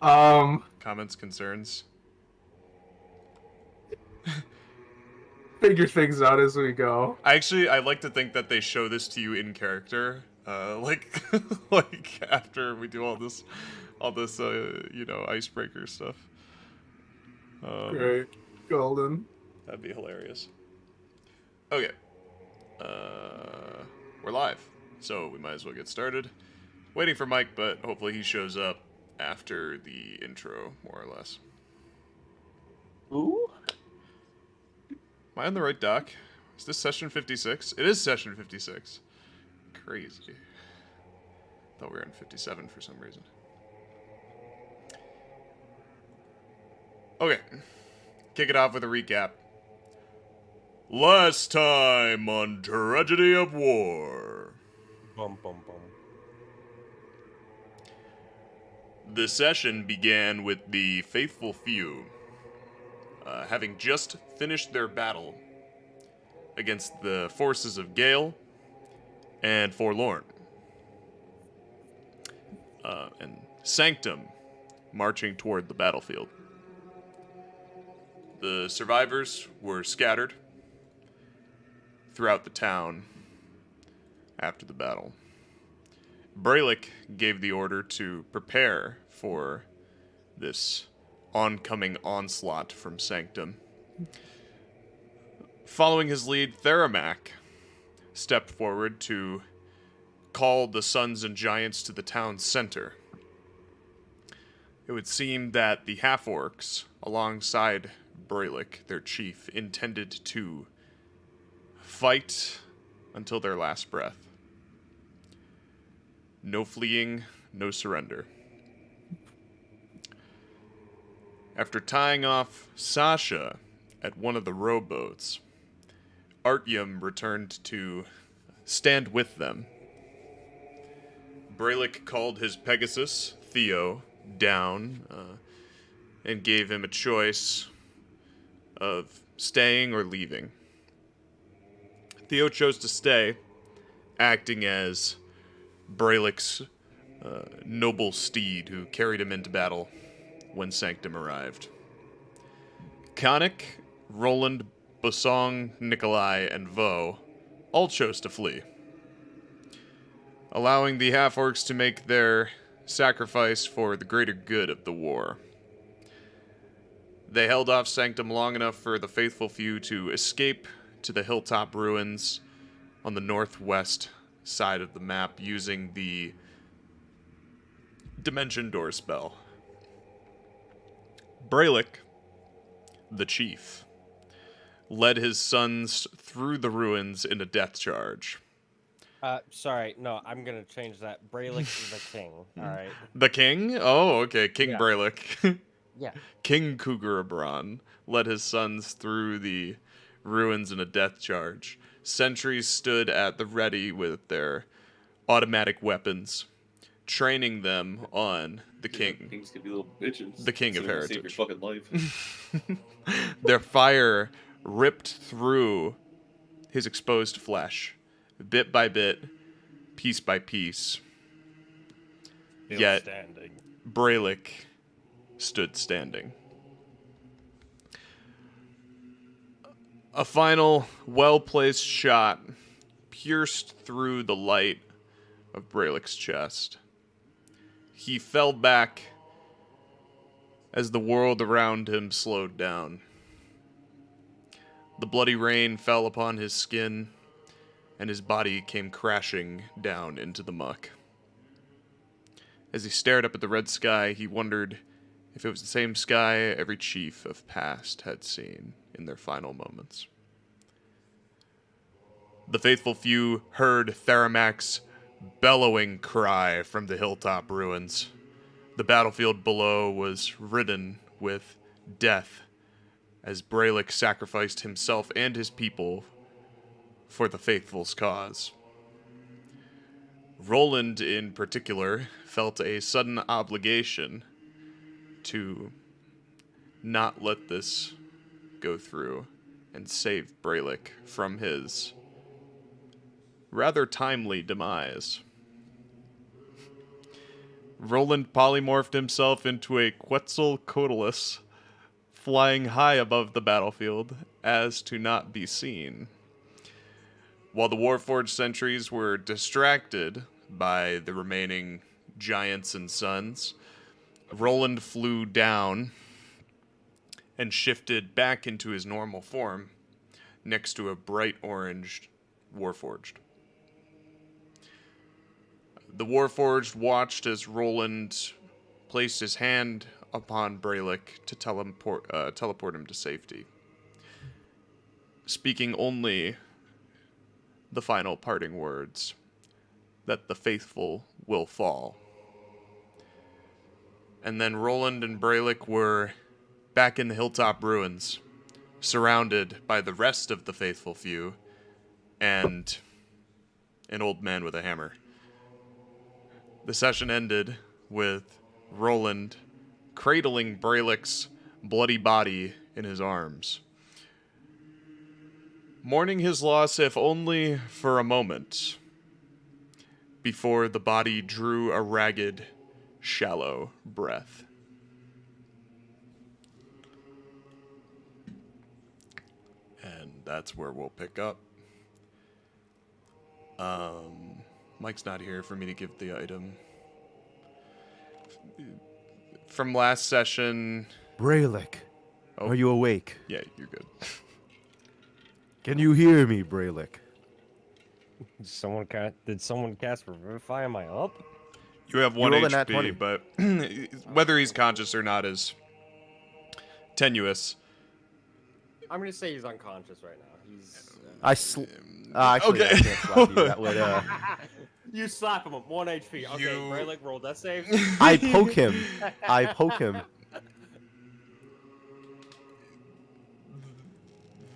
Um, Comments, concerns? Figure things out as we go. I like to think that they show this to you in character, like, like after we do all this, icebreaker stuff. Um, Great. Golden. that'd be hilarious. Okay, uh, we're live, so we might as well get started. Waiting for Mike, but hopefully he shows up after the intro, more or less. Ooh? Am I on the right doc? Is this session 56? It is session 56. Crazy. Thought we were in 57 for some reason. Okay. Kick it off with a recap. Last time on Tragedy of War. Bum bum bum. The session began with the faithful few having just finished their battle against the forces of Gale and Forlorn. And Sanctum marching toward the battlefield. The survivors were scattered throughout the town after the battle. Brelikk gave the order to prepare for this oncoming onslaught from Sanctum. Following his lead, Theramak stepped forward to call the sons and giants to the town's center. It would seem that the half-orcs, alongside Brelikk, their chief, intended to fight until their last breath. No fleeing, no surrender. After tying off Sasha at one of the rowboats, Artyom returned to stand with them. Brelikk called his Pegasus, Theo, down and gave him a choice of staying or leaving. Theo chose to stay, acting as Brelick's noble steed who carried him into battle when Sanctum arrived. Khanek, Rolland, Bosong, Nikolai, and Vough all chose to flee, allowing the half-orcs to make their sacrifice for the greater good of the war. They held off Sanctum long enough for the faithful few to escape to the hilltop ruins on the northwest side of the map using the Dimension Door spell. Brelikk, the chief, led his sons through the ruins in a death charge. Sorry, no, I'm gonna change that. Brelikk is the king, alright? The king? Oh, okay, King Yeah. Brelikk. Yeah. King Cougarabron led his sons through the ruins in a death charge. Sentries stood at the ready with their automatic weapons, training them on the king. Kings could be little bitches. The king of So save your heritage. fucking life. Their fire ripped through his exposed flesh, bit by bit, piece by piece. Yet Standing. Brelikk stood standing. A final, well-placed shot pierced through the light of Brelick's chest. He fell back as the world around him slowed down. The bloody rain fell upon his skin, and his body came crashing down into the muck. As he stared up at the red sky, he wondered if it was the same sky every chief of past had seen in their final moments. The faithful few heard Theramak's bellowing cry from the hilltop ruins. The battlefield below was ridden with death as Brelikk sacrificed himself and his people for the faithful's cause. Rolland, in particular, felt a sudden obligation to not let this go through and save Brelikk from his rather timely demise. Rolland polymorphed himself into a Quetzalcoatlus, flying high above the battlefield as to not be seen. While the Warforged sentries were distracted by the remaining giants and sons, Rolland flew down and shifted back into his normal form next to a bright orange Warforged. The Warforged watched as Rolland placed his hand upon Brelikk to teleport him to safety, speaking only the final parting words, that the faithful will fall. And then Rolland and Brelikk were back in the hilltop ruins, surrounded by the rest of the faithful few and an old man with a hammer. The session ended with Rolland cradling Brelick's bloody body in his arms, mourning his loss if only for a moment, before the body drew a ragged, shallow breath. And that's where we'll pick up. Mike's not here for me to give the item. From last session... Brelikk, are you awake? Yeah, you're good. Can you hear me, Brelikk? Did someone cast Revivify? Am I up? You have 1 rolled a nat HP, 20. but whether he's conscious or not is tenuous. I'm gonna say he's unconscious right now. He's. Actually, Okay. I can't slap you. That would, You slap him. 1 HP. Okay, Brelikk, roll that save. I poke him.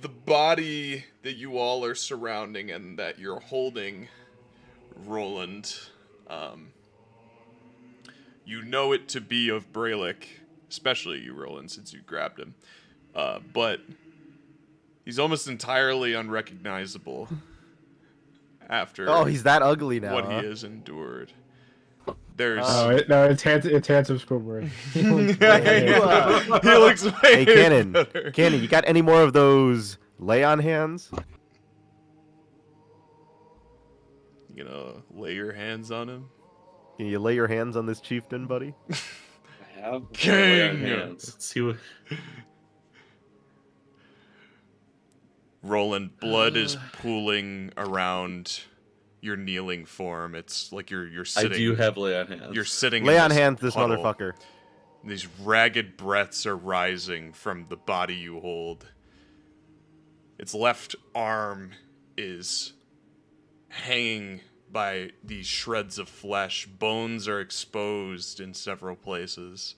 The body that you all are surrounding and that you're holding, Rolland, you know it to be of Brelikk, especially you, Rolland, since you grabbed him. But he's almost entirely unrecognizable after he's that ugly now. what he has endured. There's It's handsome Squidward. he looks way Hey, Cannon. better. Cannon, you got any more of those lay-on hands? You gonna lay your hands on him? Can you lay your hands on this chieftain, buddy? I have King! hands. Let's see what. Rolland, blood is pooling around your kneeling form. It's like you're sitting. I do have lay on hands. You're sitting. Lay in on this hands, this puddle. motherfucker. These ragged breaths are rising from the body you hold. Its left arm is hanging by these shreds of flesh. Bones are exposed in several places.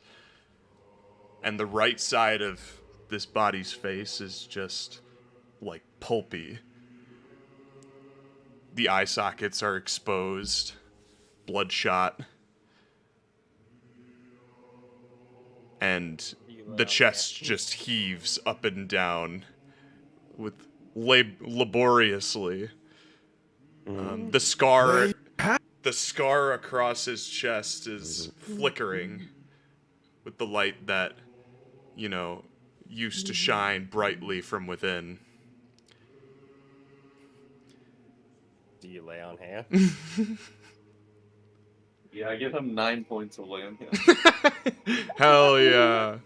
And the right side of this body's face is just, like, pulpy. The eye sockets are exposed, bloodshot. And the chest just heaves up and down with laboriously. The scar across his chest is flickering with the light that, used to shine brightly from within. Do you lay on hand? Yeah, I give him 9 points of lay on hands. Hell yeah.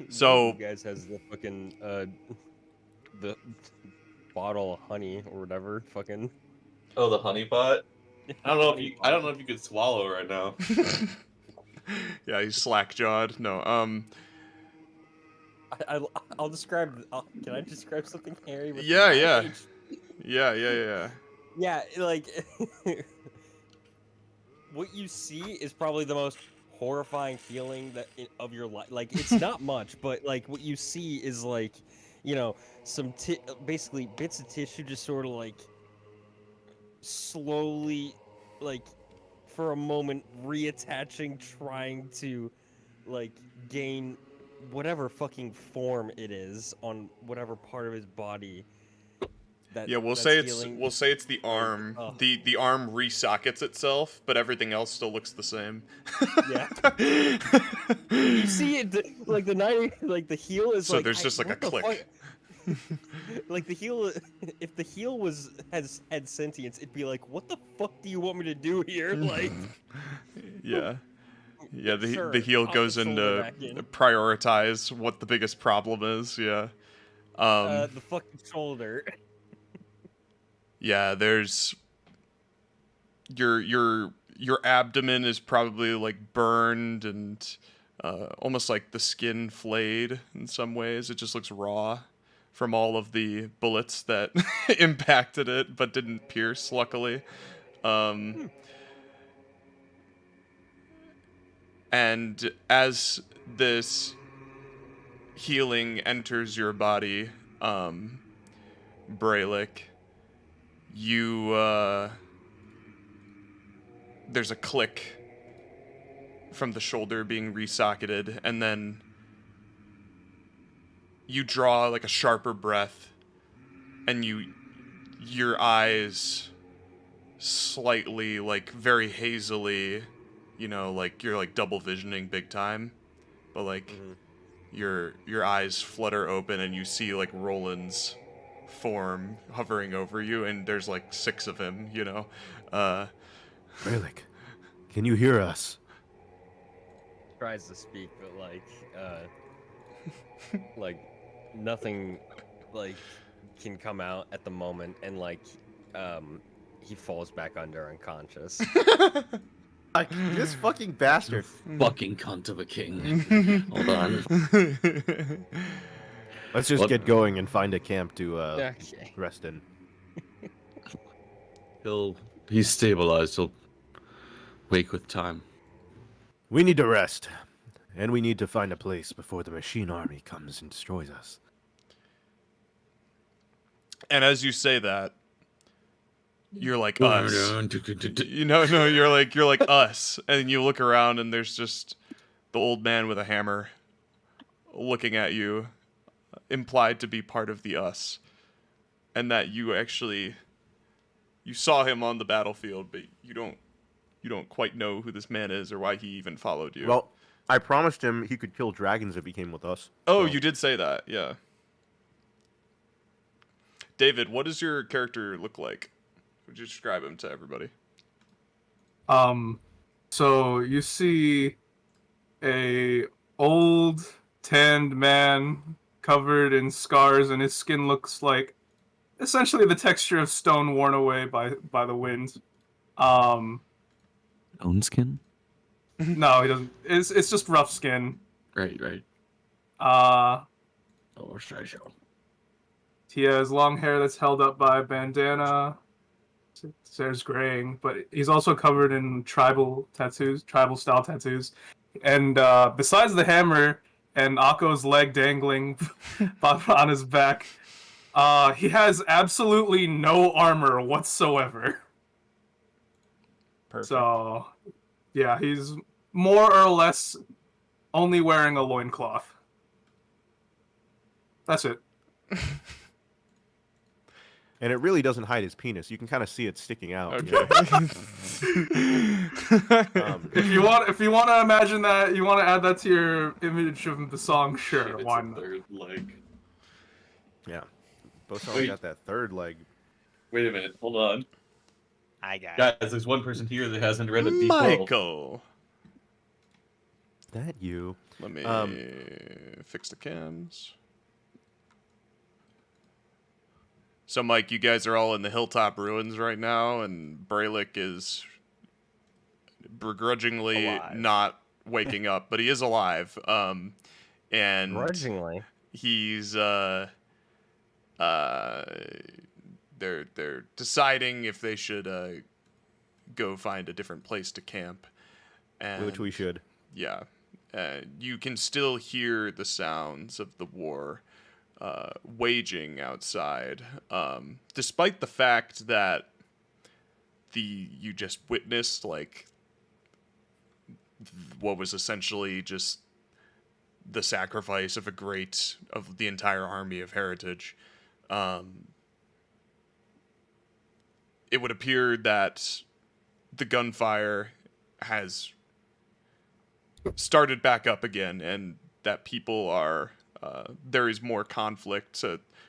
So you guys has the fucking the bottle of honey or whatever. Fucking. Oh, the honey pot. I don't know if you could swallow right now. yeah, he's slack-jawed. No, I'll describe. Can I describe something, Harry? With Yeah. Yeah, like what you see is probably the most horrifying feeling of your life. Like, it's not much, but like what you see is like, some basically bits of tissue just sort of like slowly, like for a moment reattaching, trying to like gain whatever fucking form it is on whatever part of his body that. Yeah, we'll that's say healing. it's the arm. Oh. The arm resockets itself, but everything else still looks the same. Yeah. You see it like the 90, like the heel is So like. there's just like a what the click. fuck? Like the heel, if the heel had sentience, it'd be like, what the fuck do you want me to do here? Like, Yeah. Yeah, the sure, heel pop goes the shoulder into back in. prioritize what the biggest problem is. Yeah. The fucking shoulder. Yeah, there's your abdomen is probably like burned and almost like the skin flayed in some ways. It just looks raw from all of the bullets that impacted it but didn't pierce, luckily. And as this healing enters your body, Brelikk, you there's a click from the shoulder being resocketed, and then you draw like a sharper breath, and your eyes slightly, like very hazily, like you're like double visioning big time, but like your eyes flutter open and you see like Rolland's form hovering over you, and there's like 6 of him, Brelikk, can you hear us? Tries to speak, but like nothing, like can come out at the moment, and he falls back under unconscious. Like, this fucking bastard. Fucking cunt of a king. Hold on. Let's just get going and find a camp to Okay. rest in. He's stabilized. He'll wake with time. We need to rest, and we need to find a place before the machine army comes and destroys us. And as you say that, you're like us. No, you're like us. And you look around and there's just the old man with a hammer looking at you, implied to be part of the us. And that you saw him on the battlefield, but you don't quite know who this man is or why he even followed you. Well, I promised him he could kill dragons if he came with us. Oh, so. you did say that, yeah. David, what does your character look like? Would you describe him to everybody? So you see a old tanned man covered in scars, and his skin looks like essentially the texture of stone worn away by the wind. Own skin? No, he doesn't. It's just rough skin. Right. Uh, Oh, show. he has long hair that's held up by a bandana. His hair's graying, but he's also covered in tribal style tattoos. And besides the hammer and Akko's leg dangling on his back, he has absolutely no armor whatsoever. Perfect. So, yeah, he's more or less only wearing a loincloth. That's it. And it really doesn't hide his penis. You can kind of see it sticking out. Okay. If you want to imagine that, you want to add that to your image of the song, sure, It's why a not? third leg. Yeah. Bosong Wait. got that third leg. Wait a minute, hold on. I got Guys, there's one person here that hasn't read a D12. Michael. That you? Let me fix the cams. So, Mike, you guys are all in the hilltop ruins right now, and Brelikk is begrudgingly Alive. not waking up, but he is alive. And grudgingly. he's they're deciding if they should go find a different place to camp. And Which we should. yeah, you can still hear the sounds of the war waging outside, despite the fact that you just witnessed like what was essentially just the sacrifice of the entire army of Heritage. it would appear that the gunfire has started back up again, and that people are there is more conflict.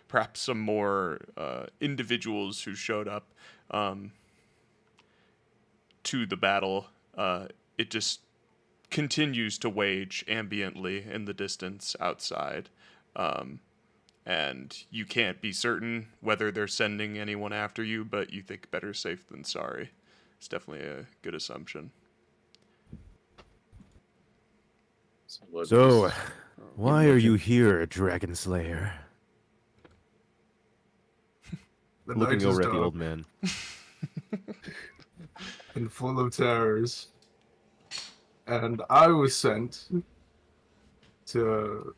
Perhaps some more individuals who showed up to the battle. It just continues to wage ambiently in the distance outside. And you can't be certain whether they're sending anyone after you, but you think better safe than sorry. It's definitely a good assumption. So, why are you here, Dragon Slayer? The Looking night over is at the dark old man. and full of terrors. And I was sent to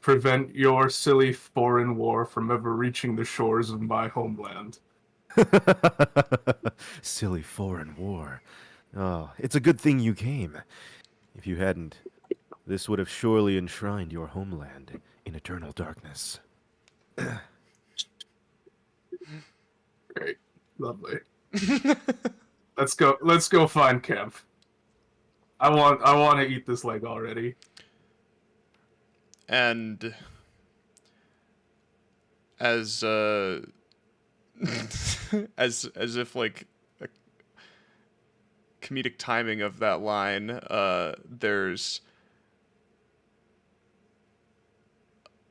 prevent your silly foreign war from ever reaching the shores of my homeland. Silly foreign war. Oh, it's a good thing you came. If you hadn't, this would have surely enshrined your homeland in eternal darkness. Great. Lovely. Let's go find camp. I want to eat this leg already. And as as if like a comedic timing of that line, there's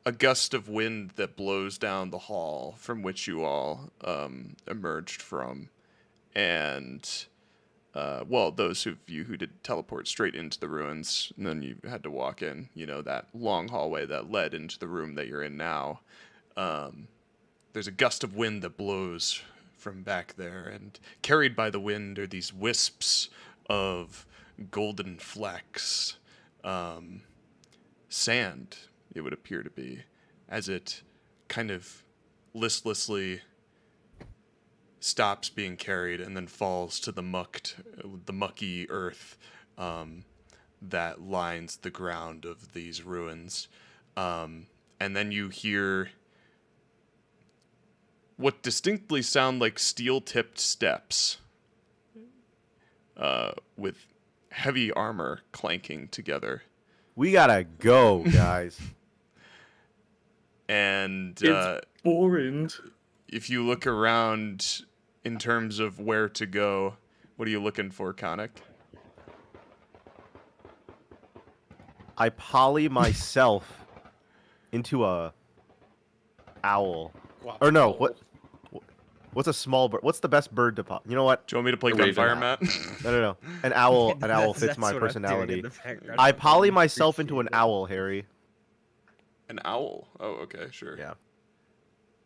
a gust of wind that blows down the hall from which you all emerged from, and well, those of you who did teleport straight into the ruins, and then you had to walk in, that long hallway that led into the room that you're in now. There's a gust of wind that blows from back there, and carried by the wind are these wisps of golden flecks. Sand, it would appear to be, as it kind of listlessly stops being carried and then falls to the mucky earth that lines the ground of these ruins. And then you hear what distinctly sound like steel-tipped steps with heavy armor clanking together. We gotta go, guys. And It's boring. if you look around in terms of where to go, what are you looking for, Khanek? I poly myself into a owl. Or no, what's a small bird? What's the best bird to poly? You know what? Do you want me to play A raven. Gunfire, Matt? No. An owl fits That's my what I'm doing in personality. the background. I I poly really myself into an appreciate owl, Harry. An owl? Oh, okay, sure. Yeah.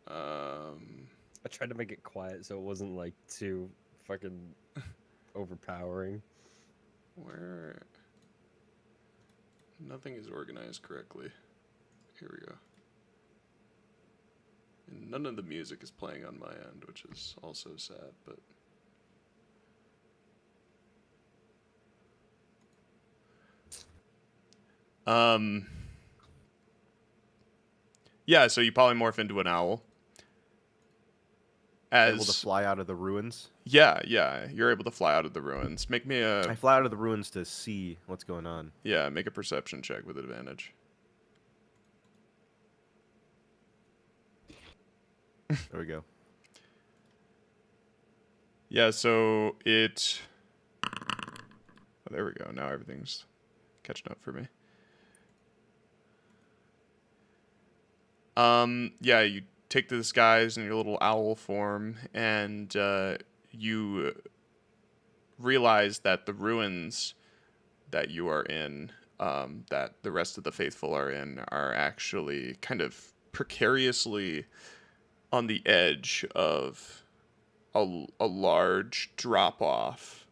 I tried to make it quiet so it wasn't like too fucking overpowering. Where? Nothing is organized correctly. Here we go. And none of the music is playing on my end, which is also sad, but... Yeah, so you polymorph into an owl. Able to fly out of the ruins. Yeah, you're able to fly out of the ruins. Make me I fly out of the ruins to see what's going on. make a perception check with advantage. There we go. Yeah, so it... Oh, there we go. Now everything's catching up for me. Yeah, you take the disguise in your little owl form, and you realize that the ruins that you are in, that the rest of the faithful are in, are actually kind of precariously on the edge of a large drop-off.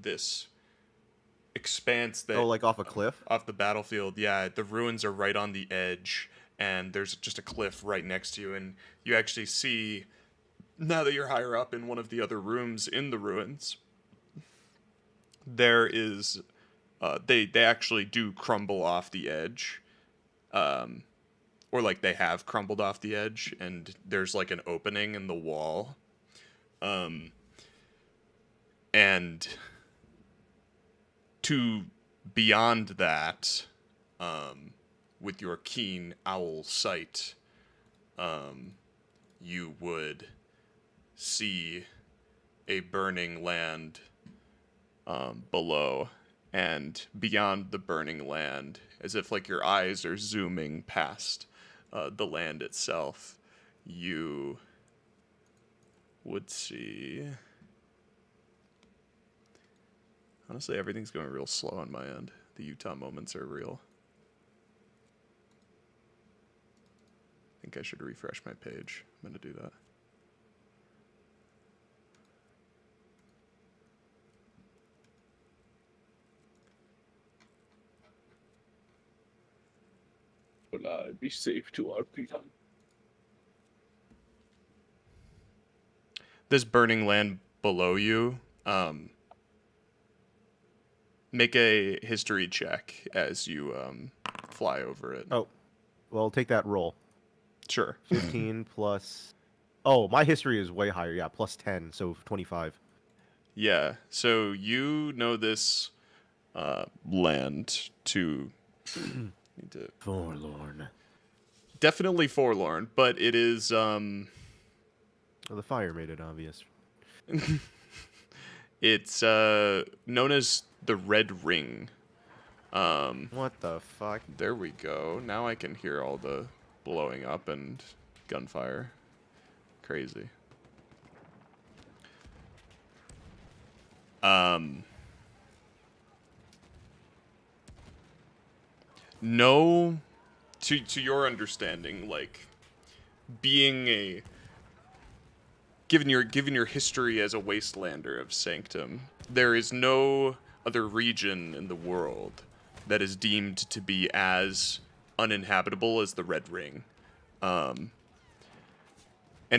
This expanse that... Oh, like off a cliff? Off the battlefield, yeah. The ruins are right on the edge, and there's just a cliff right next to you, and you actually see, now that you're higher up in one of the other rooms in the ruins, there is... they actually do crumble off the edge or like they have crumbled off the edge, and there's like an opening in the wall. And to beyond that, with your keen owl sight, you would see a burning land below, and beyond the burning land, as if like your eyes are zooming past the land itself, you would see... Honestly, everything's going real slow on my end. The Utah moments are real. I think I should refresh my page. I'm going to do that. Will I be safe to our people? This burning land below you, make a history check as you fly over it. Oh, well, take that roll. Sure. 15 plus... Oh, my history is way higher. Yeah, plus 10, so 25. Yeah, so you know this land to... need to... Forlorn. Definitely forlorn, but it is... Well, the fire made it obvious. It's known as the Red Ring. What the fuck? There we go. Now I can hear all the blowing up and gunfire. Crazy. No, to your understanding, like being a given your history as a wastelander of Sanctum, there is no other region in the world that is deemed to be as uninhabitable as the Red Ring. And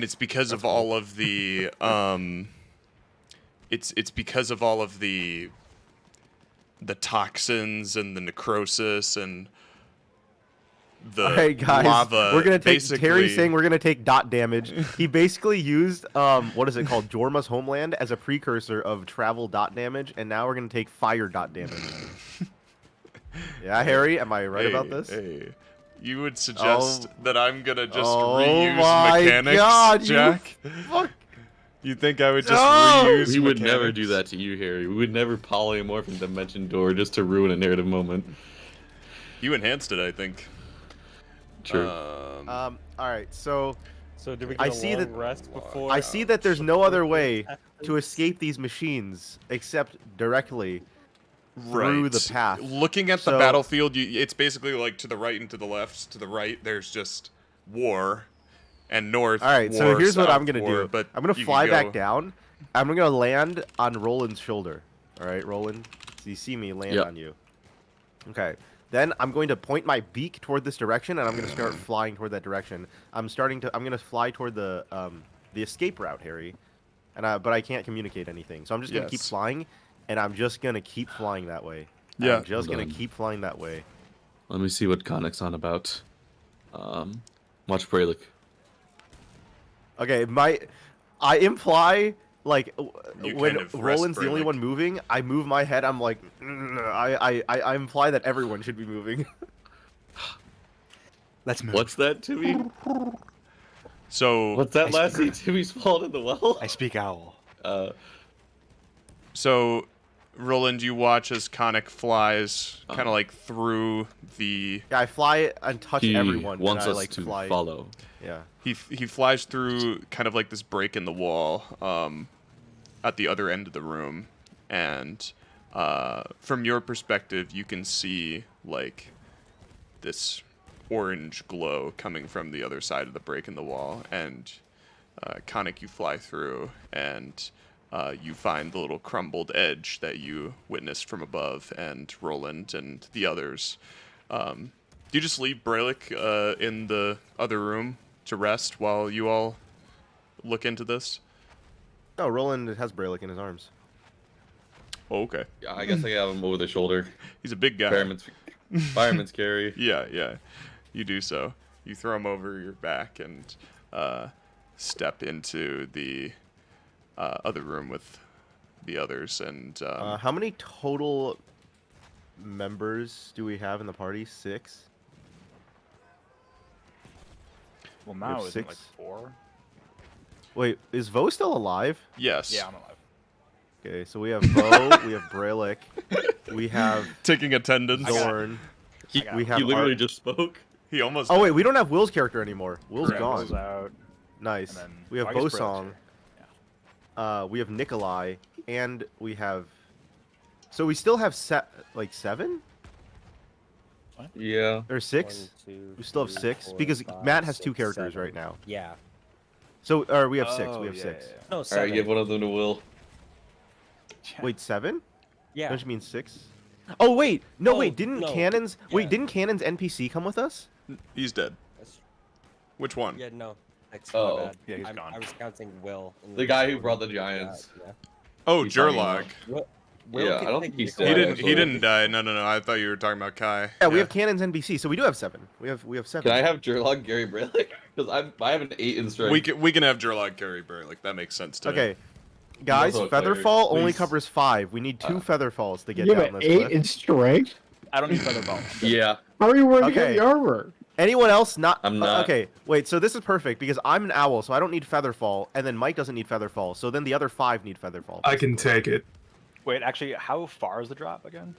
it's because of all of the it's because of all of the toxins and the necrosis and the Hey guys, lava. we're gonna take basically... Terry's saying we're gonna take dot damage. He basically used what is it called, Jorma's homeland, as a precursor of travel dot damage, and now we're gonna take fire dot damage. Yeah, Harry, am I right about this? Hey, you would suggest that I'm gonna just Oh reuse my mechanics, God, Jack? Fuck. You think I would just No! reuse We would never mechanics? do that to you, Harry. We would never polymorph in Dimension Door just to ruin a narrative moment. You enhanced it, I think. True. All right, so So do we get I a see long that- rest before? I see that there's no other way to escape these machines except directly through the path. Looking at the So- battlefield, it's basically like to the right and to the left. To the right, there's just war, and north. All right, so war, here's what south, I'm gonna war, do. But I'm gonna you fly can back go- down. I'm gonna land on Roland's shoulder. All right, Roland, you see me land Yep. on you. Okay. Then I'm going to point my beak toward this direction, and I'm going to start flying toward that direction. I'm going to fly toward the escape route, Harry, but I can't communicate anything. So I'm just going to keep Yes. flying, and I'm just going to keep flying that way. Yeah. I'm just Hold going on. to keep flying that way. Let me see what Khanek's on about. Watch Brelikk. Okay, I imply like You when kind of rest Roland's the only Brelikk. one moving, I move my head. I'm like, I imply that everyone should be moving. Let's move. What's that, Timmy? So What's that last scene? Timmy's fallen in the well? I speak owl. So, Roland, you watch as Khanek flies kind Uh-huh. of like through the. Yeah, I fly and touch He everyone. wants and I, us like, to fly. follow. Yeah. He flies through kind of like this break in the wall at the other end of the room, and from your perspective, you can see like this orange glow coming from the other side of the break in the wall, and Khanek, you fly through, and you find the little crumbled edge that you witnessed from above, and Rolland and the others. Do you just leave Brelikk in the other room to rest while you all look into this? No, Roland has Brelikk in his arms. Oh, okay. Yeah, I guess I have him over the shoulder. He's a big guy. Fireman's carry. Yeah, you do so. You throw him over your back and step into the other room with the others. And how many total members do we have in the party? 6? Well, We now have it's like 6? 4. Wait, is Vough still alive? yes, Yeah, I'm alive. Okay, so we have Vough, we have Brelikk, we have taking attendance. Zorn, He, we have he literally Art- just spoke. He almost. Oh wait, we don't have Will's character anymore. Will's Correct. gone. Will's out. Nice. And then- We have well, I guess Brelik's Bosong. here. We have Nikolai, and we have. So we still have 7 Yeah. or 6. 1, 2, We still have 3, 6 4, because 5, Matt has 2 6, characters 7. right now. Yeah. So or we have 6. Oh, We have yeah, 6. yeah, yeah. No, All 7. right, give one of them to Will. Wait, 7? Yeah. Don't you mean 6? Oh wait, no Oh, wait, didn't no. Cannon's wait Yeah. didn't Cannon's NPC come with us? He's dead. That's- Which one? Yeah, no. That's Oh. my bad. Yeah, he's gone. I was counting Will. in The guy who brought the giants. Yeah. Oh, He's talking Jurlog. Will Yeah, can I don't take think he's Nikolai. He dead, didn't. He actually. didn't die. No. I thought you were talking about Kai. Yeah, we have Cannon's NPC, so we do have 7. We have 7. Can I have Jurlog Gary Brelikk? Because I have an 8 in strength. We can have Jurlog carry Brelikk. That makes sense to me. Okay. Guys, also a cleric, Featherfall only please. covers 5. We need 2 Featherfalls to get You down have an this 8 cliff. in strength? I don't need featherball. Yeah. How are you wearing Okay. heavy armor? Anyone else not? I'm not. Okay, wait. So this is perfect because I'm an owl, so I don't need Featherfall, and then Mike doesn't need Featherfall. So then the other 5 need Featherfall. I can take it. Wait, actually, how far is the drop again?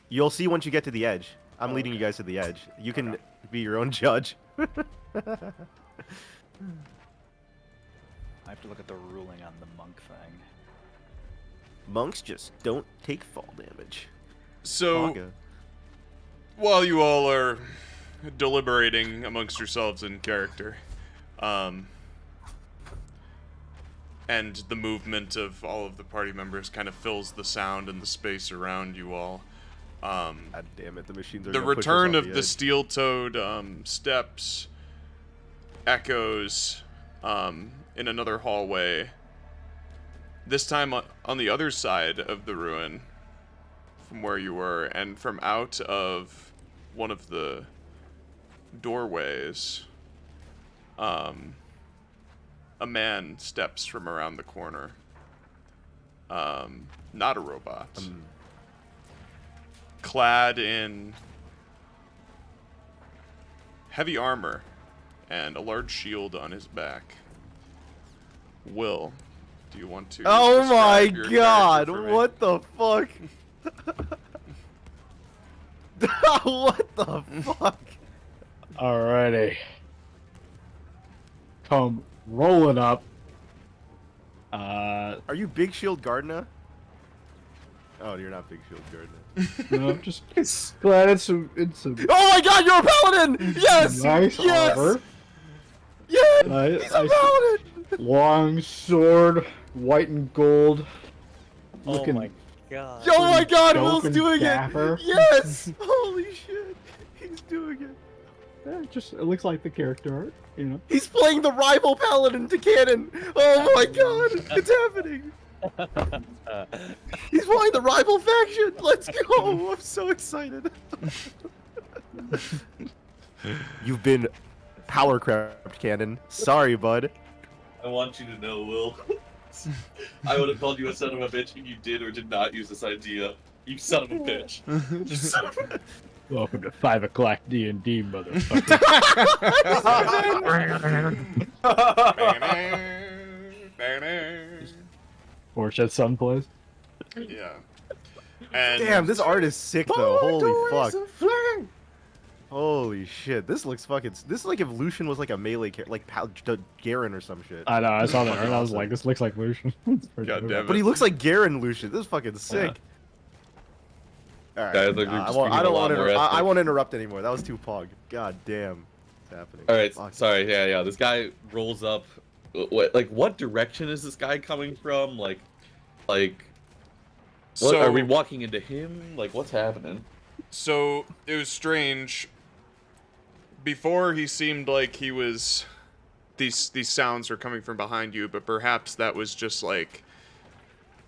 You'll see once you get to the edge. I'm leading you guys to the edge. You can be your own judge. I have to look at the ruling on the monk thing. Monks just don't take fall damage. So Saga. while you all are deliberating amongst yourselves in character, and the movement of all of the party members kind of fills the sound and the space around you all. God damn it, the machines are The gonna push us return off of the edge. steel-toed steps echoes in another hallway. This time on the other side of the ruin from where you were, and from out of one of the doorways, a man steps from around the corner. Not a robot. Clad in heavy armor and a large shield on his back. Will, do you want to? Oh my describe your god, character for me? what the fuck? What the fuck? Alrighty. Come rolling up. Are you Big Shield Gardner? Oh, you're not Big Shield Gardner. No, just glad it's a Oh my god, you're a paladin! Yes! nice yes! armor. Yes! Nice, He's a nice paladin! long sword, white and gold. Oh Looking my god. Oh my god, dope Will's and doing dapper. it! Yes! Holy shit! He's doing it. it looks like the character art, you know. He's playing the rival paladin to Cannon! Oh my god! It's happening! He's playing the rival faction! Let's go! I'm so excited! You've been power crept, Cannon. Sorry, bud. I want you to know, Will. I would have called you a son of a bitch if you did or did not use this idea. You son of a bitch. You son of a... Welcome to 5 o'clock D&D, motherfucker. Fortunate son plays. Yeah. And Damn, this art is sick though. Holy fuck. Holy shit. This looks fucking. This is like if Lucian was like a melee character, like Garen or some shit. I know, I saw that art Fucking and I was awesome. like, this looks like Lucian. It's pretty God dope. damn it. But he looks like Garen Lucian. This is fucking sick. Alright. Guys, like, you're just being I a don't lot want to. more I ethnic. won't interrupt anymore. That was too pog. God damn. What's happening? All right, Fuck. sorry. Yeah. This guy rolls up. What direction is this guy coming from? Like, what, So- are we walking into him? Like, what's happening? So it was strange. Before he seemed like he was. These sounds were coming from behind you, but perhaps that was just like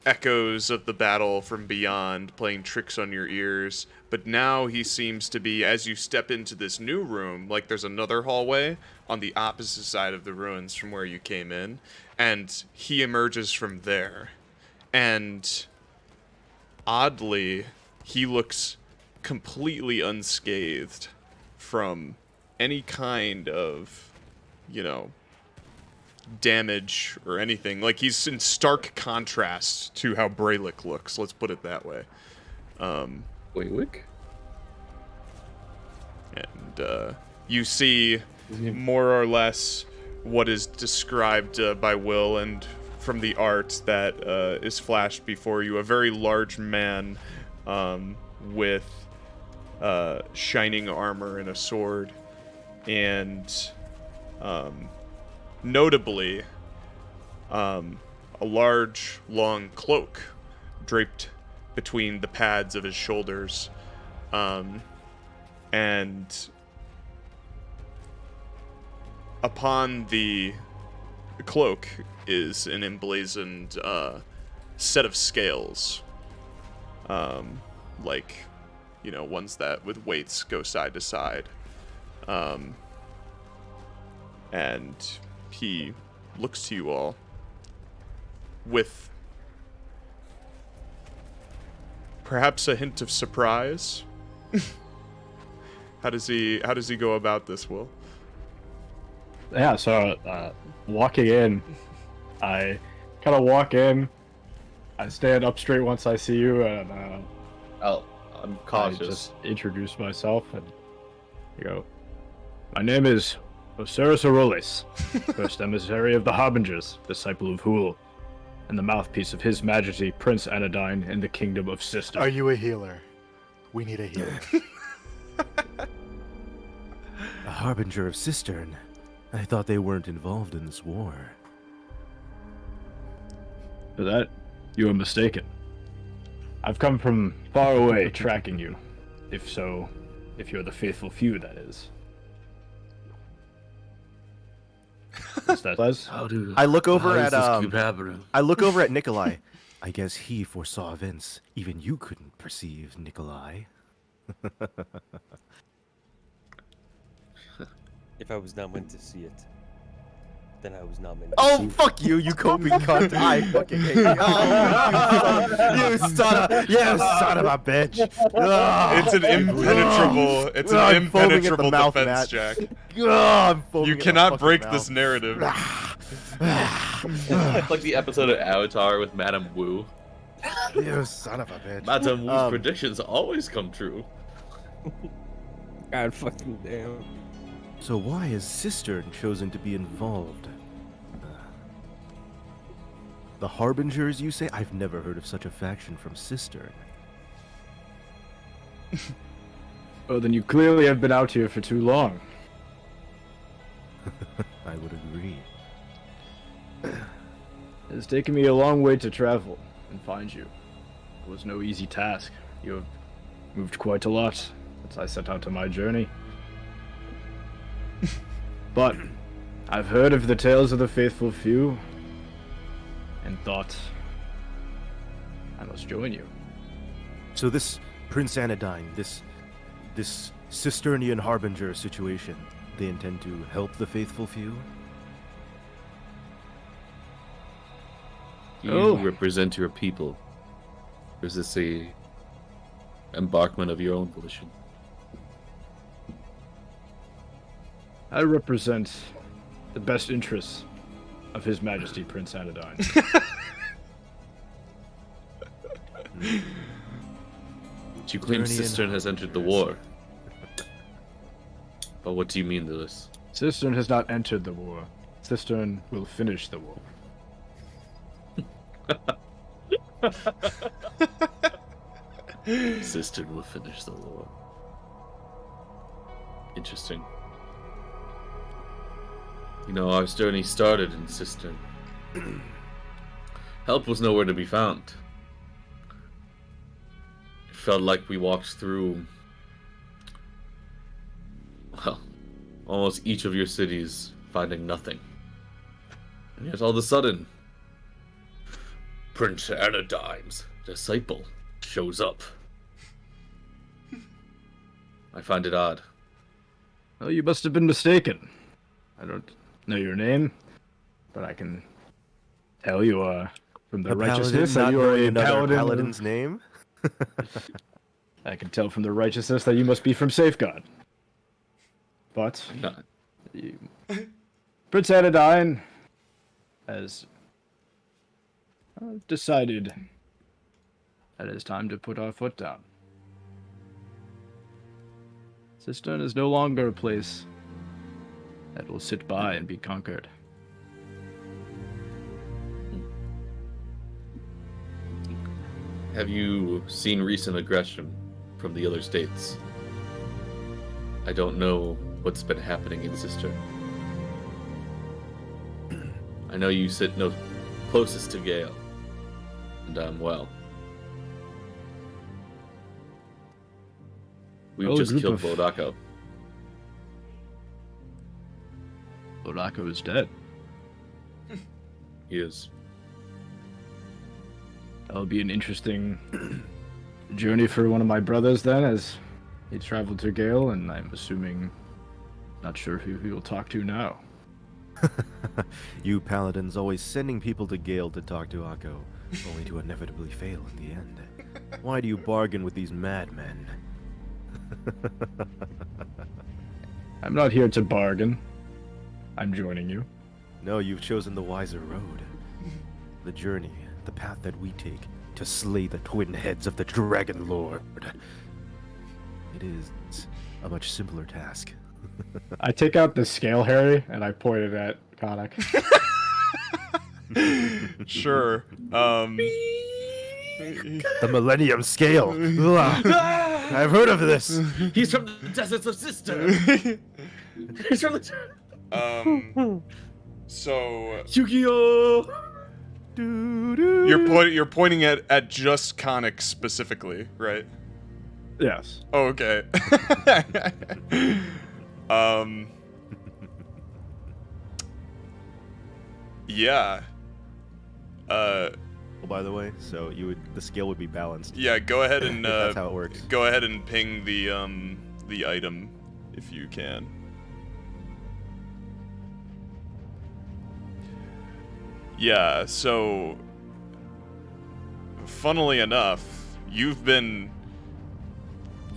echoes of the battle from beyond playing tricks on your ears. But now he seems to be, as you step into this new room, like there's another hallway on the opposite side of the ruins from where you came in, and he emerges from there. And oddly, he looks completely unscathed from any kind of, damage or anything. Like, he's in stark contrast to how Brelikk looks, let's put it that way. Brelikk? And you see more or less what is described by Will and from the art that is flashed before you. A very large man with shining armor and a sword. And notably, a large, long cloak draped between the pads of his shoulders. And upon the cloak is an emblazoned set of scales. Ones that with weights go side to side. And he looks to you all with perhaps a hint of surprise. How does he go about this, Will? Yeah, so walking in, I kind of walk in, I stand up straight once I see you, and I'm I cautious. just introduce myself, and you go, my name is Osiris Aurelis, first emissary of the Harbingers, disciple of Huul, and the mouthpiece of His Majesty Prince Anodyne in the Kingdom of Cistern. Are you a healer? We need a healer. A harbinger of Cistern. I thought they weren't involved in this war. For that, you are mistaken. I've come from far away tracking you. If so, if you're the faithful few, that is. Is that Les? How do I look over how at does this keep happening? I look over at Nikolai. I guess he foresaw events even you couldn't perceive, Nikolai. If I was not meant to see it, then I was not meant to Oh, see it. fuck you, you coping cunt. I fucking hate you. Oh, you son of a bitch. Oh, It's an impenetrable. It's an I'm foaming at the impenetrable mouth, defense, Matt. Jack. I'm foaming You at the cannot fucking break mouth. this narrative. It's like the episode of Avatar with Madame Wu. You son of a bitch. Madame Wu's Um, predictions always come true. God fucking damn. So why has Cistern chosen to be involved? The Harbingers, you say? I've never heard of such a faction from Cistern. Well, then you clearly have been out here for too long. I would agree. It's taken me a long way to travel and find you. It was no easy task. You have moved quite a lot since I set out on my journey. But I've heard of the tales of the faithful few and thought I must join you. So this Prince Anodyne, this Cisternian Harbinger situation, they intend to help the faithful few? You represent your people. Or is this a embarkment of your own volition? I represent the best interests of His Majesty Prince Anodyne. But you claim Journey in Cistern has entered the war. But what do you mean to this? Cistern has not entered the war. Cistern will finish the war. Cistern will finish the war. Interesting. You know, our journey started in Cistern. Help was nowhere to be found. It felt like we walked through, well, almost each of your cities, finding nothing. And yet all of a sudden, Prince Anodyne's disciple shows up. I find it odd. Well, you must have been mistaken. I don't know your name, but I can tell you from the righteousness that you are a paladin. paladin's name. I can tell from the righteousness that you must be from Safeguard. But Not. Prince Anodyne has decided that it is time to put our foot down. Cistern is no longer a place that will sit by and be conquered. Have you seen recent aggression from the other states? I don't know what's been happening in Cistern. I know you sit no closest to Gale, and well. We've just killed Bodako. Bodako is dead. He is. That'll be an interesting journey for one of my brothers then, as he traveled to Gale, and I'm assuming, not sure who he will talk to now. You paladins always sending people to Gale to talk to Akko, only to inevitably fail in the end. Why do you bargain with these madmen? I'm not here to bargain. I'm joining you. No, you've chosen the wiser road. The journey, the path that we take to slay the twin heads of the Dragon Lord. It is a much simpler task. I take out the scale, Harry, and I point it at Khanek. Sure. The Millennium Scale. Ugh. I've heard of this. He's from the deserts of Cistern. He's from the. So Yu-Gi-Oh! you're pointing at just Khanek specifically, right? Yes. Oh, okay. Yeah. Oh, by the way, so the scale would be balanced. Yeah, go ahead and That's how it works. go ahead and ping the item if you can. Yeah, so funnily enough, you've been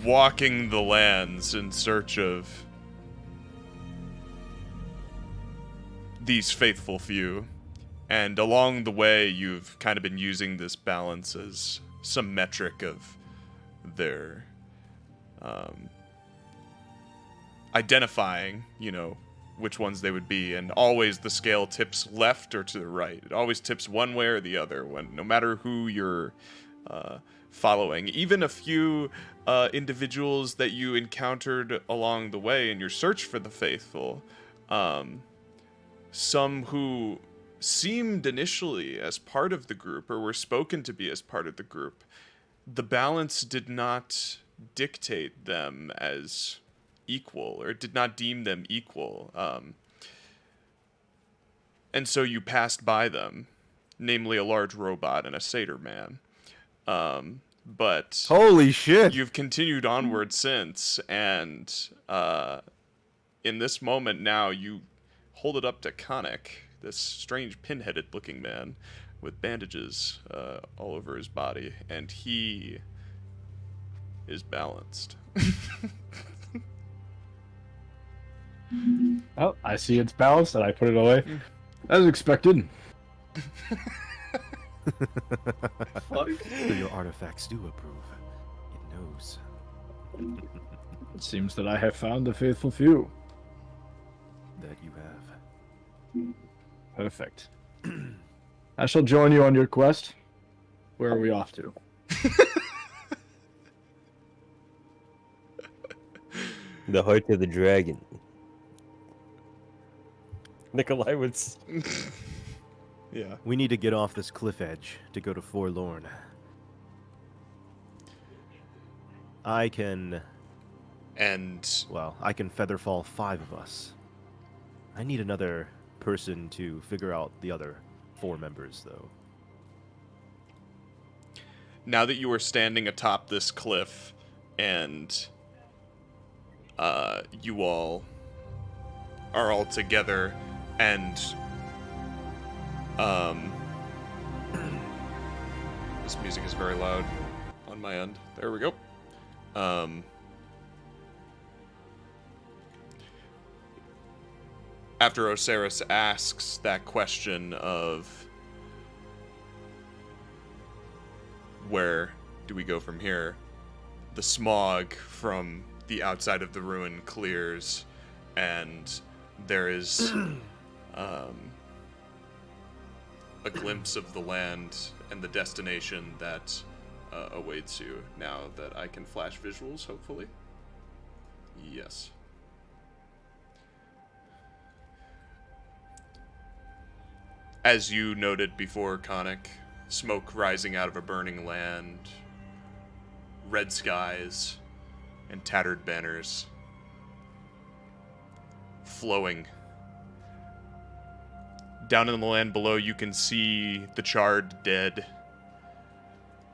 walking the lands in search of these faithful few. And along the way, you've kind of been using this balance as some metric of their identifying, which ones they would be. And always the scale tips left or to the right. It always tips one way or the other, no matter who you're following. Even a few individuals that you encountered along the way in your search for the faithful, some who seemed initially as part of the group or were spoken to be as part of the group, the balance did not dictate them as equal, or did not deem them equal. And so you passed by them, namely a large robot and a satyr man. But holy shit! You've continued onward since, and in this moment now, you hold it up to Khanek, this strange pin-headed looking man with bandages all over his body, and he is balanced. Oh, I see it's balanced, and I put it away. As expected. So your artifacts do approve. It knows. It seems that I have found the faithful few. That you have. Perfect. I shall join you on your quest. Where are we off to? The heart of the dragon. Nikolai would. Yeah. We need to get off this cliff edge to go to Forlorn. I can featherfall 5 of us. I need another person to figure out the other 4 members, though. now that you are standing atop this cliff, and you all are all together, and this music is very loud on my end. There we go. After Osiris asks that question of where do we go from here, the smog from the outside of the ruin clears, and there is a glimpse of the land and the destination that awaits you, now that I can flash visuals, hopefully. Yes. As you noted before, Khanek, smoke rising out of a burning land, red skies, and tattered banners flowing. Down in the land below, you can see the charred dead,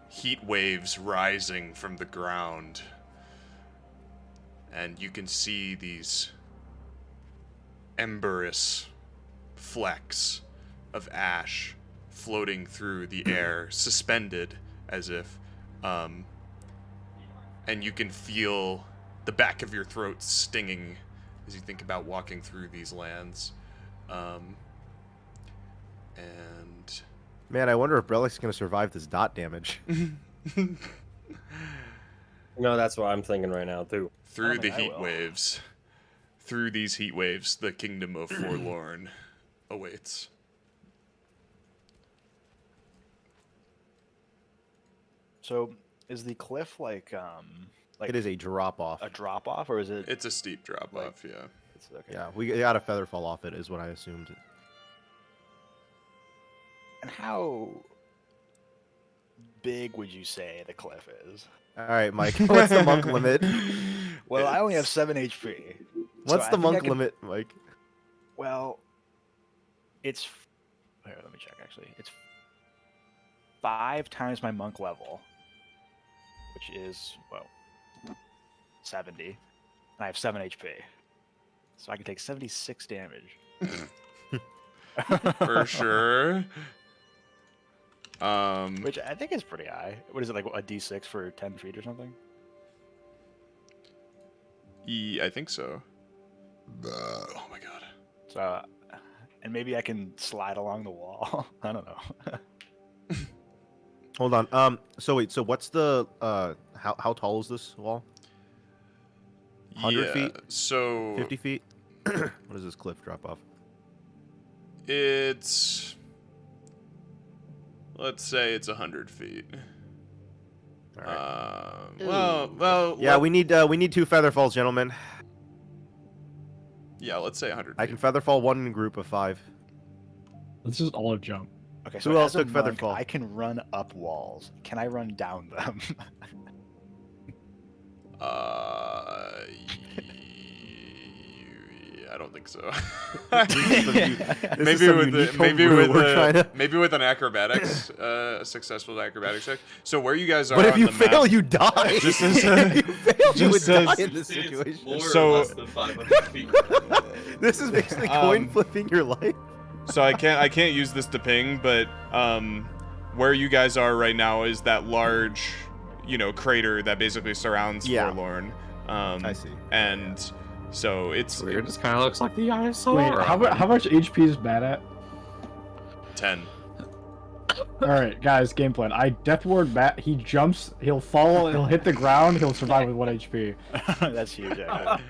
heat waves rising from the ground, and you can see these emberous flecks of ash floating through the air, suspended as if, and you can feel the back of your throat stinging as you think about walking through these lands. And Man, I wonder if Brelick's gonna survive this dot damage. No, that's what I'm thinking right now too. through the heat waves, through these heat waves, the kingdom of Forlorn awaits. So, is the cliff like It is a drop off. a drop off, or is it? It's a steep drop off, yeah. It's, okay. Yeah, we got a feather fall off it, is what I assumed. And how big would you say the cliff is? All right, Mike. What's the monk limit? Well, I only have 7 HP. What's so the I think monk I can- limit, Mike? Well, it's here. Let me check. Actually, it's 5 times my monk level, which is 70, and I have 7 HP, so I can take 76 damage. For sure. Which I think is pretty high. What is it, like a D6 for 10 feet or something? I think so. Oh my god. So, and maybe I can slide along the wall. I don't know. Hold on. So wait. So what's the how tall is this wall? 100 feet? So 50 feet? What is this cliff drop off? it's, let's say it's 100 feet. All right. Well, Yeah, we need 2 feather falls, gentlemen. yeah, let's say 100 feet. I can feather fall 1 in a group of 5. Let's just all jump. Okay, Who so else as a took feather monk, fall? I can run up walls. Can I run down them? I don't think so. This is maybe some with unique the, maybe homebrew with we're trying to- maybe with an acrobatics, a successful acrobatics check. So where you guys are But if on you the fail, map, you die. Just as if you fail, you would just die as- in this It's situation. more So- or less than 500 feet. This is basically coin flipping your life. so I can't use this to ping, but where you guys are right now is that large, crater that basically surrounds Yeah. Forlorn. I see. And so it's Weird. This kind of looks like the Eye of Wait, Sauron. how much HP is Matt at? 10. All right, guys, game plan. I death ward Matt. He jumps. He'll fall. He'll hit the ground. He'll survive with 1 HP. That's huge. Actually.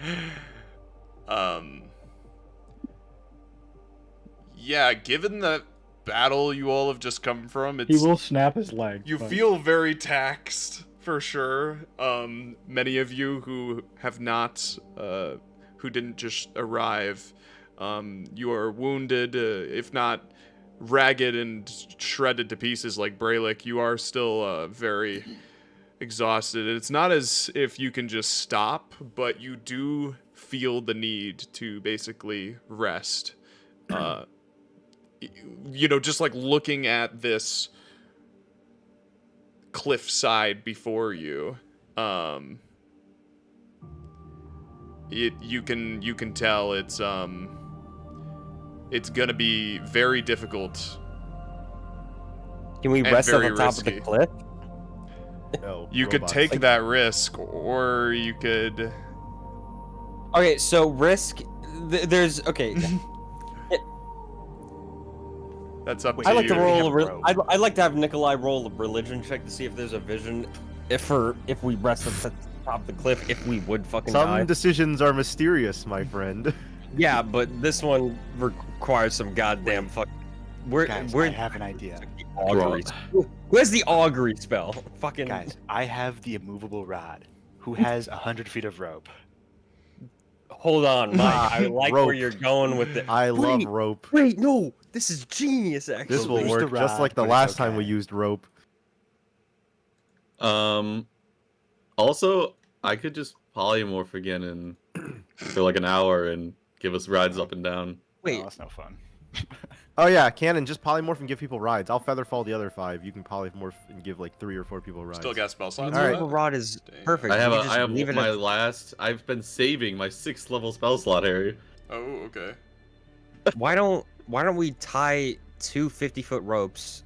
Yeah, given the battle you all have just come from, He will snap his leg. you but- feel very taxed for sure. Many of you who have not, who didn't just arrive, you are wounded, if not ragged and shredded to pieces like Brelikk. You are still very exhausted. It's not as if you can just stop, but you do feel the need to basically rest. Just like looking at this cliffside before you. You can tell it's gonna be very difficult. Can we And rest on the very top risky. of the cliff? No, You could robots. take that risk, or you could. Okay, so risk. There's okay. That's up Wait, to I like you. to roll. have a rope. I'd like to have Nikolai roll a religion check to see if there's a vision. If we rest at the top of the cliff, if we would fucking Some die. decisions are mysterious, my friend. Yeah, but this one requires some goddamn fuck. Guys, We're I have an idea. augury. Where's the augury spell? Fucking Guys, I have the immovable rod. Who has 100 feet of rope? hold on, Mike. I like where Rope. you're going with it. I love Wait, rope. Wait, no, this is genius. Actually, This will Use work the just rod, like the but it's last time we okay. used rope. Also, I could just polymorph again and for like an hour and give us rides up and down. Wait, Oh, that's no fun. Oh yeah, Cannon, just polymorph and give people rides. I'll featherfall the other 5. You can polymorph and give like 3 or 4 people rides. Still got spell slots. All right. Immovable rod is perfect. I have You just leave it my at- last. I've been saving my 6th level spell slot, Harry. Oh, okay. Why don't we tie 2 50-foot ropes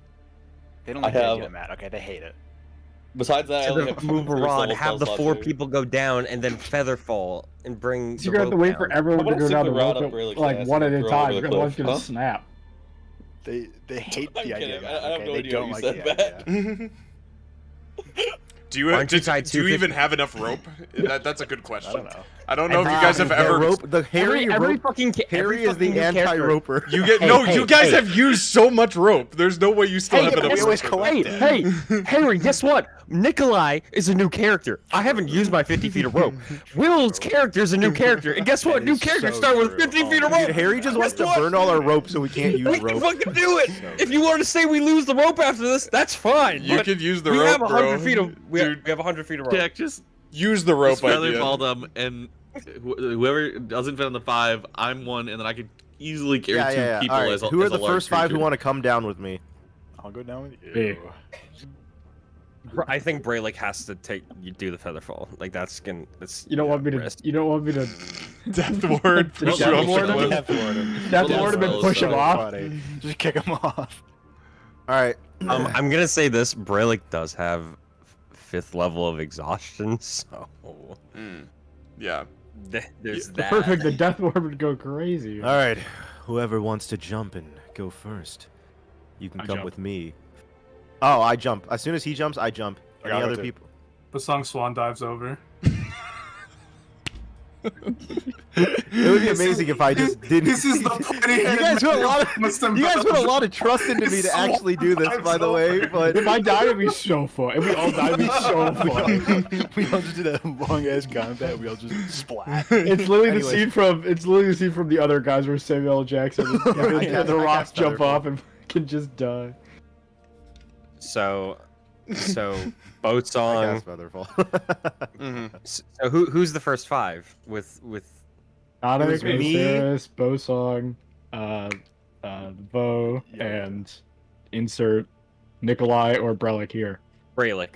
They don't I like the have- idea of Matt. Okay, they hate it. Besides that, I to only the have immovable first rod, level have the spell 4 slots here. people go down, and then feather fall and bring So the you're gonna have to rope wait down. for everyone I'm to gonna go stick down the the rod rope up Brelik's like ass one and at a throw time. over the Because one's cliff. gonna Huh? snap. They hate I'm the idea kidding. of Matt. I have Okay, no they idea don't what like you the said, idea. Do Why don't you tie do you even 250? have enough rope? That's a good question. I don't know. I don't know if you guys have ever. rope. The Harry rope. Harry is the anti-roper. You get you guys have used so much rope. There's no way you still have enough we rope. always for collect this. it. Hey, Henry, guess what? Nikolai is a new character. I haven't used my 50 feet of rope. Will's character is a new character. And guess what? That New is characters so start with true. 50 feet of Oh, rope. Dude, Harry just wants Guess to what? burn all our rope so we can't use We can rope. fucking do it. If you want to say we lose the rope after this, that's fine. You but could use the we rope, have bro. 100 feet of we Dude, have 100 feet of rope. Jack, just use the rope idea. featherfall them, and whoever doesn't fit on the 5, I'm one, and then I could easily carry Yeah, 2 yeah, yeah. people All right. as a Who are as a the large first 5 who creature. want to come down with me? I'll go down with you. Hey. I think Brelikk has to do the feather fall. Like that's You don't want me to. risk. You don't want me to. Death ward. Push you Death off the ward. cliff. Death Ward him. Death Well, Ward him and that's push him so off. Funny. Just kick him off. All right. I'm gonna say this: Brelikk does have 5th level of exhaustion, so Yeah. there's The that. perfect. The Death Ward would go crazy. All right. Whoever wants to jump and go first, you can I come jump. with me. Oh, I jump. As soon as he jumps, I jump. Any I'll go other too. people? Bosong swan dives over. It would be amazing if I just didn't. This is the pointy You guys put a lot of Muslim you guys put a bells. lot of trust into me to actually do this, by the way. But If I die, it'd be so fun. If we all die, it'd be so fun. We all just did a long ass combat. We all just splat. It's literally the Anyways. scene from. It's literally the scene from the other guys where Samuel L. Jackson and cast- the I rocks cast jump Featherfall. off and can just die. So I Bosong. cast Featherfall. So who's the first 5 with Khanek, was me. Osiris, Bosong, Vough, Yeah. and insert Nikolai or Brelikk here. Brelikk?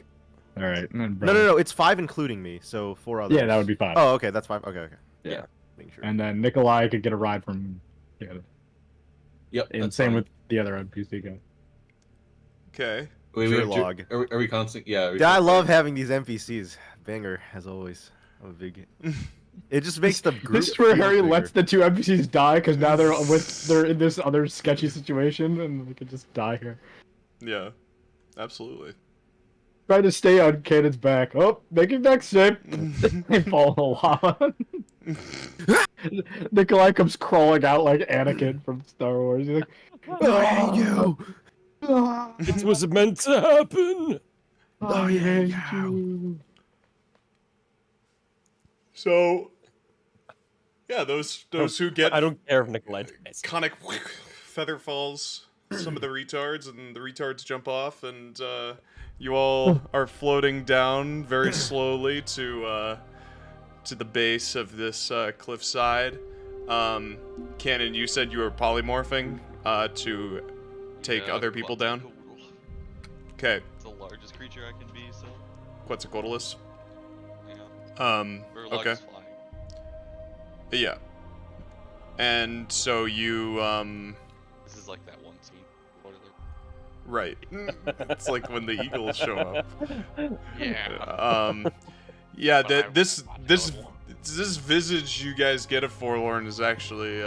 All right. And then No, Brelikk. no. It's 5 including me, so 4 others. Yeah, that would be fine. Oh, okay. That's 5. Okay, okay. Yeah. Making sure. And then Nikolai could get a ride from. Yeah, Yep. and that's same fine. with the other NPC guy. Okay. Wait, Sure we have log. Are we constant? Yeah. Yeah, I love having these NPCs. Banger, as always. I'm a big. It just makes the group. This is where feel Harry bigger. lets the 2 NPCs die because now they're in this other sketchy situation and they can just die here. Yeah. Absolutely. Try to stay on Cannon's back. Oh, making next shape. They fall in the lava. Nikolai comes crawling out like Anakin from Star Wars. He's like, I hate you. It was meant to happen. I hate you. So. Yeah, those who get I don't care if Nikolai dies. Khanek feather falls some of the retards, and the retards jump off, and you all are floating down very slowly to the base of this cliffside. Cannon, you said you were polymorphing to take other people down. Okay. It's a large largest creature I can be, so Quetzalcoatlus. yeah. Or Okay. largest flying. Yeah. And so you, This is like that one scene. What are they? right. It's like when the Eagles show up. Yeah. Yeah, But this adorable. visage you guys get of Forlorn is actually,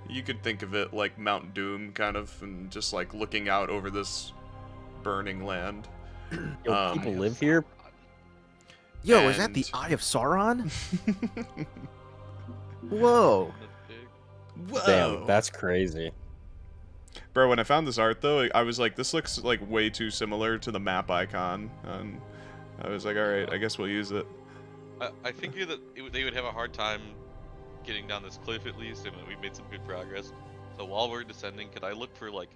you could think of it like Mount Doom, kind of, and just like looking out over this burning land. Yo, people live here. Yo, is that the And- Eye of Sauron? Whoa. Whoa. Damn, that's crazy. Bro, when I found this art though, I was like, this looks like way too similar to the map icon, and I was like, all right, I guess we'll use it. I figured that they would have a hard time getting down this cliff at least, and we've made some good progress. So while we're descending, could I look for like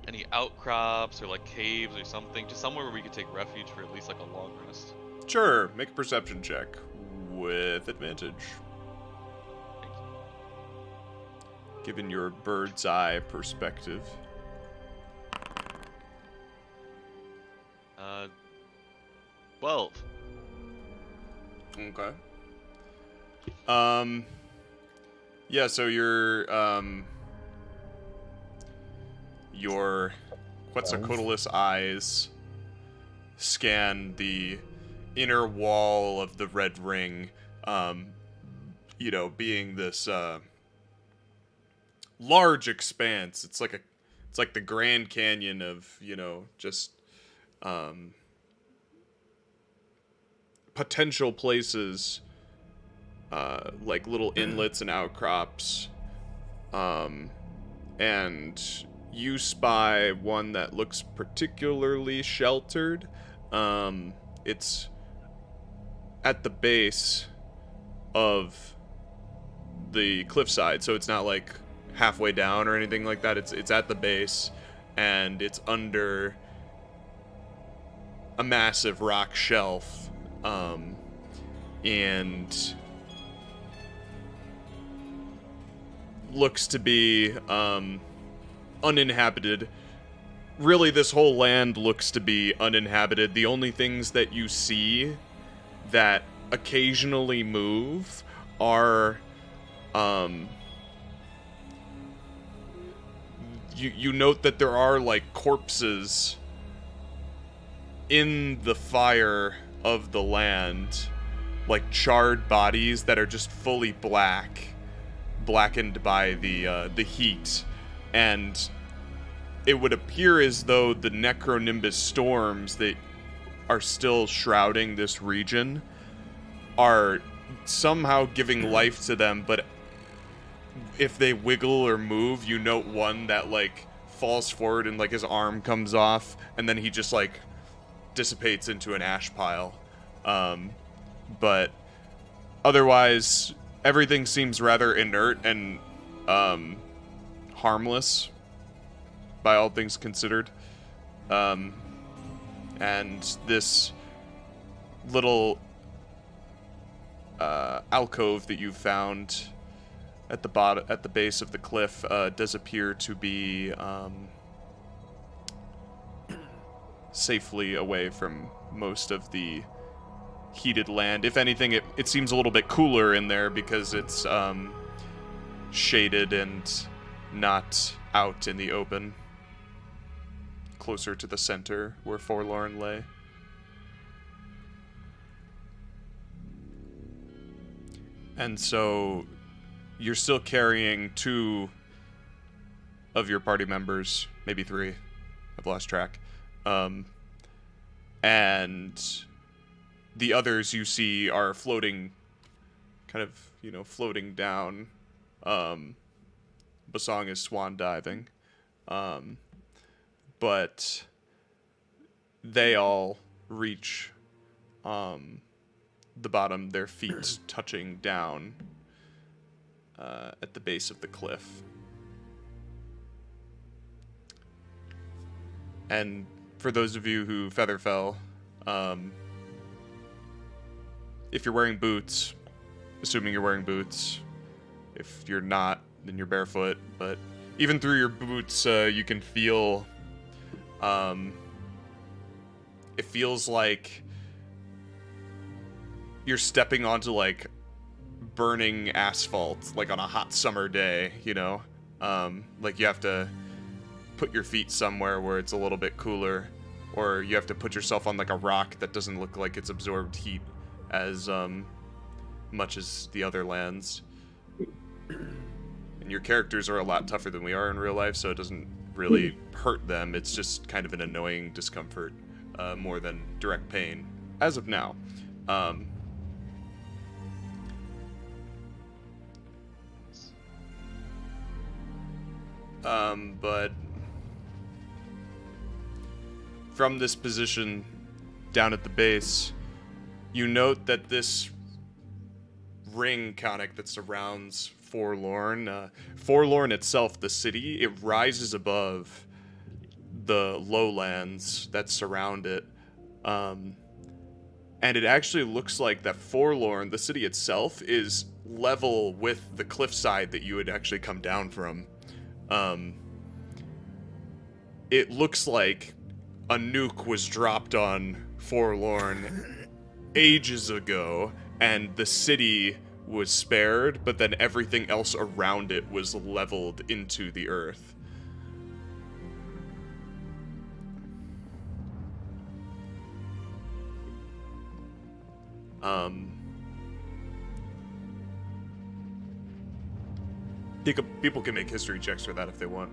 any outcrops or like caves or something, just somewhere where we could take refuge for at least like a long rest? Sure, make a perception check with advantage. Given your bird's eye perspective. 12. Okay. Yeah, so your Quetzalcoatlus eyes scan the inner wall of the red ring, you know, being this large expanse. It's like the Grand Canyon of, you know, just potential places, like little inlets and outcrops, and you spy one that looks particularly sheltered. It's at the base of the cliffside, so it's not like halfway down or anything like that. It's at the base, and it's under a massive rock shelf, and looks to be uninhabited. Really, this whole land looks to be uninhabited. The only things that you see that occasionally move are you note that there are like corpses in the fire of the land, like charred bodies that are just fully blackened by the heat, and it would appear as though the necronimbus storms that are still shrouding this region are somehow giving life to them, but if they wiggle or move, you note one that like falls forward and like his arm comes off, and then he just like dissipates into an ash pile. But otherwise, everything seems rather inert and harmless, by all things considered. And this little alcove that you found at the base of the cliff does appear to be safely away from most of the heated land. If anything, it seems a little bit cooler in there because it's shaded and not out in the open, closer to the center where Forlorn lay. And so you're still carrying 2 of your party members, maybe 3. I've lost track. And the others you see are floating, kind of, you know, floating down. Bosong is swan diving. But they all reach the bottom, their feet touching down at the base of the cliff. And for those of you who feather fell, if you're wearing boots, assuming you're wearing boots, if you're not, then you're barefoot, but even through your boots, you can feel it feels like you're stepping onto like burning asphalt, like on a hot summer day, you know? Like you have to put your feet somewhere where it's a little bit cooler, or you have to put yourself on like a rock that doesn't look like it's absorbed heat as much as the other lands. And your characters are a lot tougher than we are in real life, so it doesn't really hurt them. It's just kind of an annoying discomfort, more than direct pain, as of now. But from this position down at the base, you note that this ring, Khanek, that surrounds Forlorn, Forlorn itself, the city, it rises above the lowlands that surround it. And it actually looks like that Forlorn, the city itself, is level with the cliffside that you would actually come down from. It looks like a nuke was dropped on Forlorn ages ago, and the city was spared, but then everything else around it was leveled into the earth. People can make history checks for that if they want.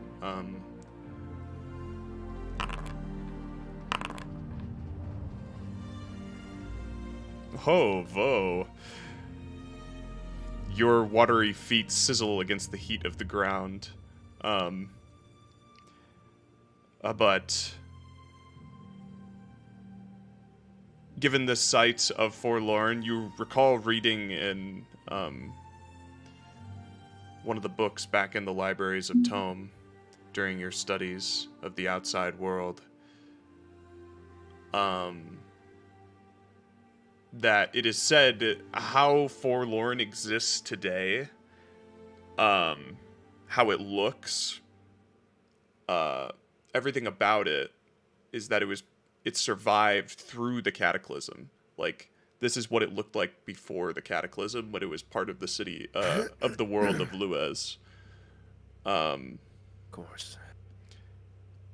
Oh, Vough. Your watery feet sizzle against the heat of the ground. But given the sight of Forlorn, you recall reading in one of the books back in the libraries of Tome during your studies of the outside world, that it is said how Forlorn exists today, how it looks, everything about it is that it survived through the Cataclysm. Like, this is what it looked like before the Cataclysm, when it was part of the city, of the world of Luez. Of course.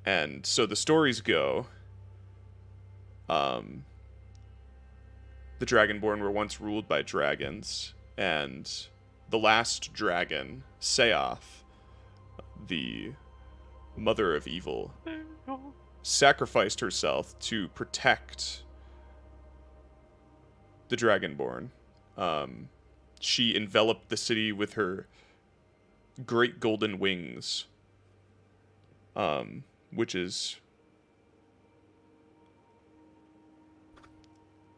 And so the stories go, the Dragonborn were once ruled by dragons, and the last dragon, Saeoth, the mother of evil, sacrificed herself to protect the Dragonborn. She enveloped the city with her great golden wings, which is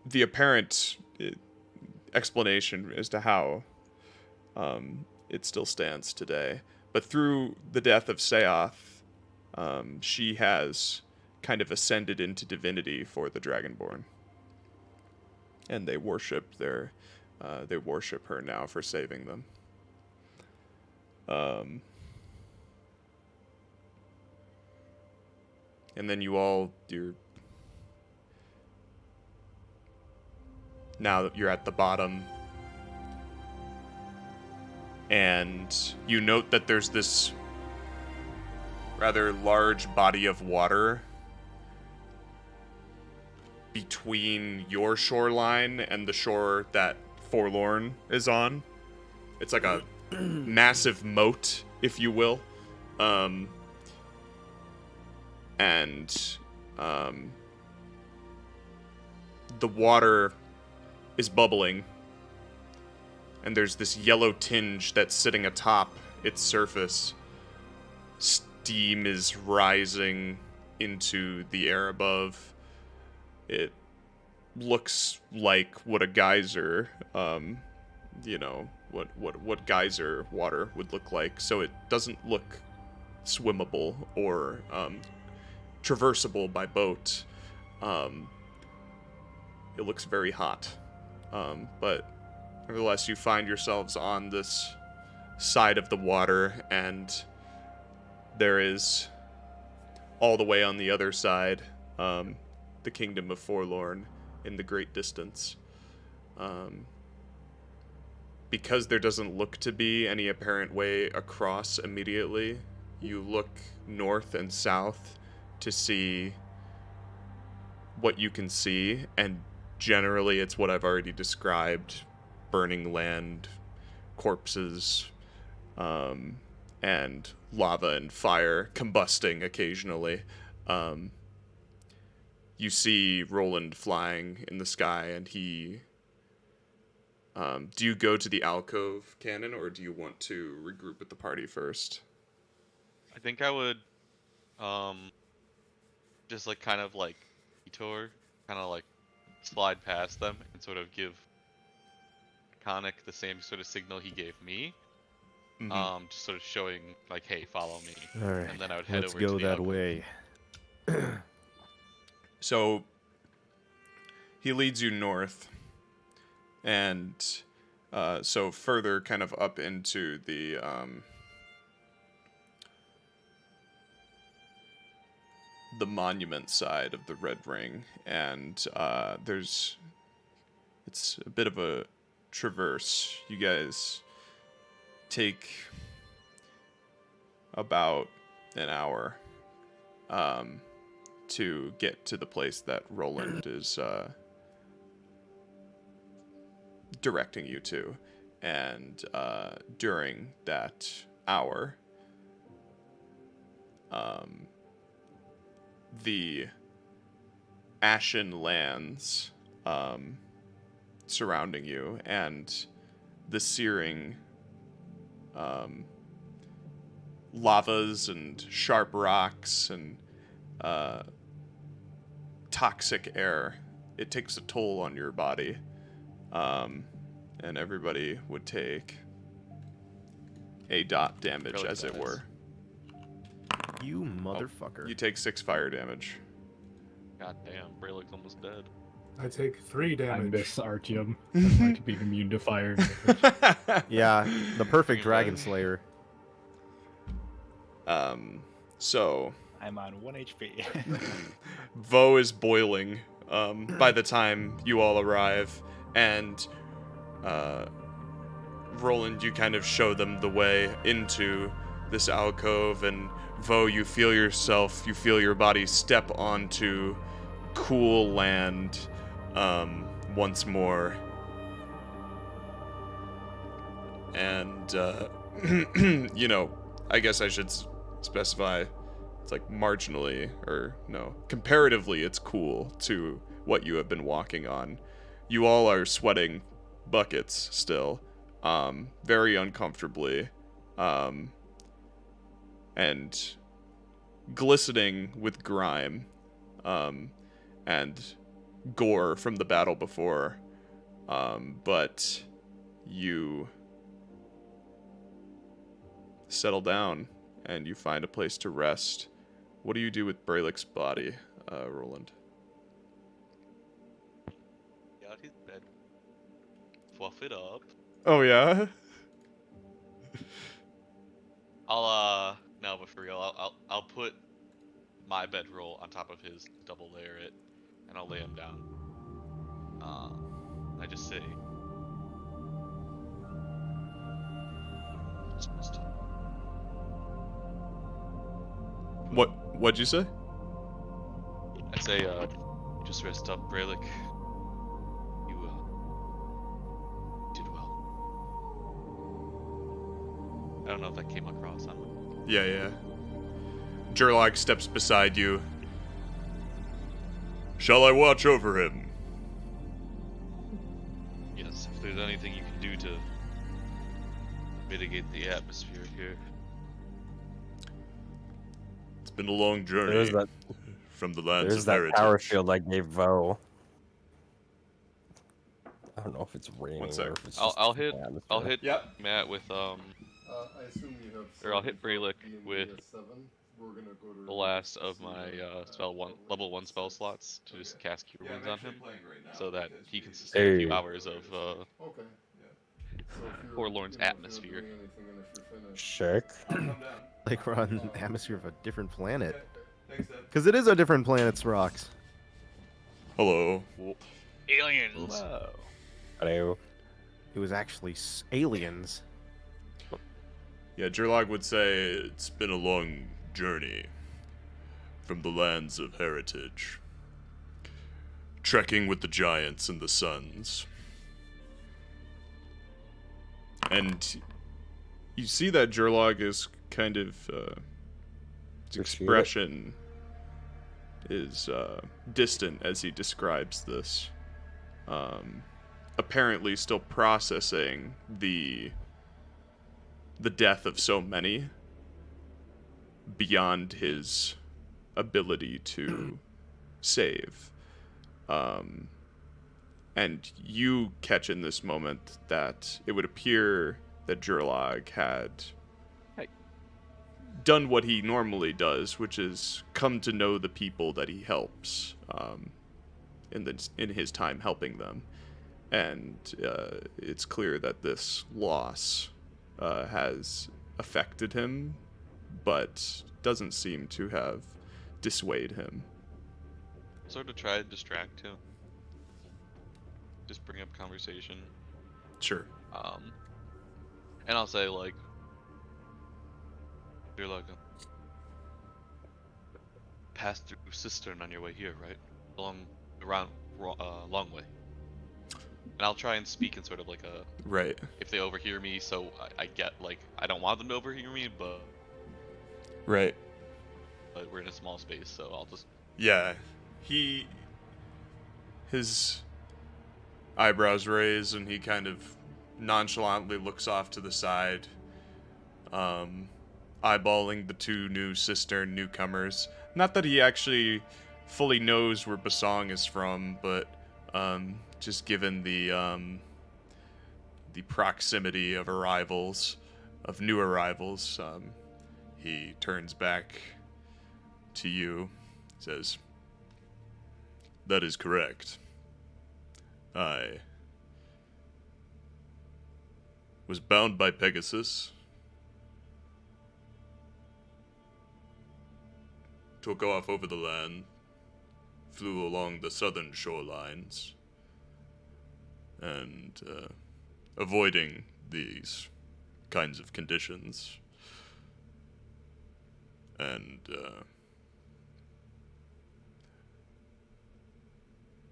the apparent explanation as to how it still stands today. But through the death of Saeoth, she has kind of ascended into divinity for the Dragonborn, and they worship her now for saving them. And then now that you're at the bottom, and you note that there's this rather large body of water between your shoreline and the shore that Forlorn is on. It's like a massive moat, if you will. The water is bubbling, and there's this yellow tinge that's sitting atop its surface. Steam is rising into the air above. It looks like what a geyser, what geyser water would look like. So it doesn't look swimmable or traversable by boat. It looks very hot. But nevertheless, you find yourselves on this side of the water, and there is, all the way on the other side, the kingdom of Forlorn in the great distance. Because there doesn't look to be any apparent way across immediately, you look north and south to see what you can see, and generally it's what I've already described: burning land, corpses, and lava and fire combusting occasionally. You see Rolland flying in the sky, and he... do you go to the alcove, Cannon, or do you want to regroup with the party first? I think I would, just like kind of like detour, kind of like slide past them and sort of give Khanek the same sort of signal he gave me. Just sort of showing like, hey, follow me. All right, and then I would head let's over go to the that alcove. way. So he leads you north, and so further kind of up into the monument side of the Red Ring, and it's a bit of a traverse. You guys take about an hour to get to the place that Rolland is directing you to, and during that hour, the ashen lands surrounding you and the searing lavas and sharp rocks and toxic air, it takes a toll on your body. And everybody would take a dot damage, Really as it does. were. You motherfucker. You take 6 fire damage. God damn, Brelik's almost dead. I take 3 I damage. miss Artyom. I'd like to be immune to fire damage. Yeah, the perfect You dragon bet. slayer. So I'm on 1 HP. Vough is boiling by the time you all arrive, and Rolland, you kind of show them the way into this alcove, and Vough, you feel your body step onto cool land once more. And, you know, I guess I should specify, it's like marginally, or no, comparatively, it's cool to what you have been walking on. You all are sweating buckets still, very uncomfortably, and glistening with grime, and gore from the battle before, but you settle down and you find a place to rest. What do you do with Brelick's body, Rolland? Got his bed. Fluff it up. Oh yeah. No, but for real, I'll put my bedroll on top of his, double layer it, and I'll lay him down. I just say, What'd you say? I say, just rest up, Brelikk. You did well. I don't know if that came across. Yeah. Gerlach steps beside you. Shall I watch over him? Yes, if there's anything you can do to mitigate the atmosphere here. It's been a long journey There's that. from the lands There's of that heritage. power shield I gave Vough. I don't know if it's raining One sec. or if it's I'll just hit. the atmosphere. I'll hit Yep. Matt with I assume you have. or I'll hit Brelikk 7 with D&D 7. We're gonna go to the last of my level 1 spell slots to just cast Cure Wounds on him, so that he can sustain a few Hey. hours of Okay. So if you're, Forlorn's you're not atmosphere. doing anything, and if you're finished, Check. Like we're on the atmosphere of a different planet. Thanks, Dad. Because it is a different planet's rocks. Hello. Aliens. Whoa. Hello. It was actually aliens. Yeah, Gerlog would say it's been a long journey from the lands of heritage, trekking with the giants and the suns. And you see that Gerlog is kind of, his expression is distant as he describes this. Apparently still processing the death of so many beyond his ability to save. And you catch in this moment that it would appear that Gerlog had done what he normally does, which is come to know the people that he helps in his time helping them. And it's clear that this loss has affected him, but doesn't seem to have dissuaded him. Sort of try to distract him. Just bring up conversation. Sure. And I'll say like, you're like passed through Cistern on your way here, right? Long way. And I'll try and speak in sort of like a Right. if they overhear me, so I get like I don't want them to overhear me, but Right. we're in a small space, so I'll just Yeah. His eyebrows raise and he kind of nonchalantly looks off to the side, eyeballing the two new Cistern newcomers. Not that he actually fully knows where Bosong is from, but just given the proximity of new arrivals, he turns back to you, says, "That is correct. I was bound by Pegasus, took off over the land, flew along the southern shorelines, and avoiding these kinds of conditions, and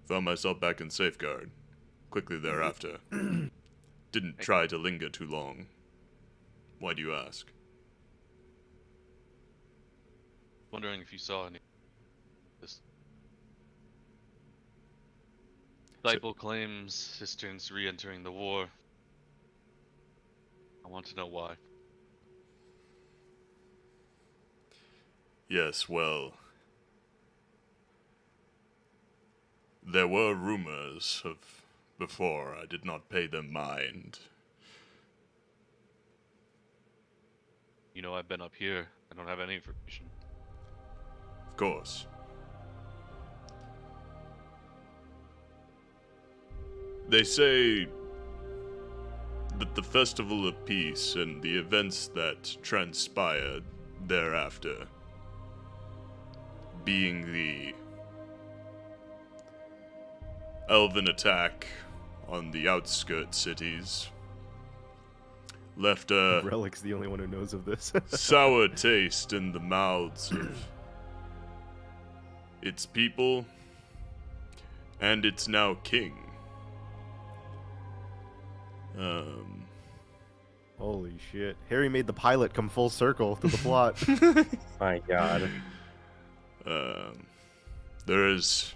found myself back in Safeguard quickly thereafter. Didn't try to linger too long. Why do you ask? wondering if you saw any. This disciple claims Cistern's re-entering the war. I want to know why. Yes, well, there were rumors of before. I did not pay them mind. You know, I've been up here. I don't have any information. Of course. They say that the Festival of Peace and the events that transpired thereafter, being the elven attack on the outskirt cities, left a Relick's the only one who knows of this. sour taste in the mouths of its people and its now king. Holy shit. Harry made the pilot come full circle to the plot. My God. There is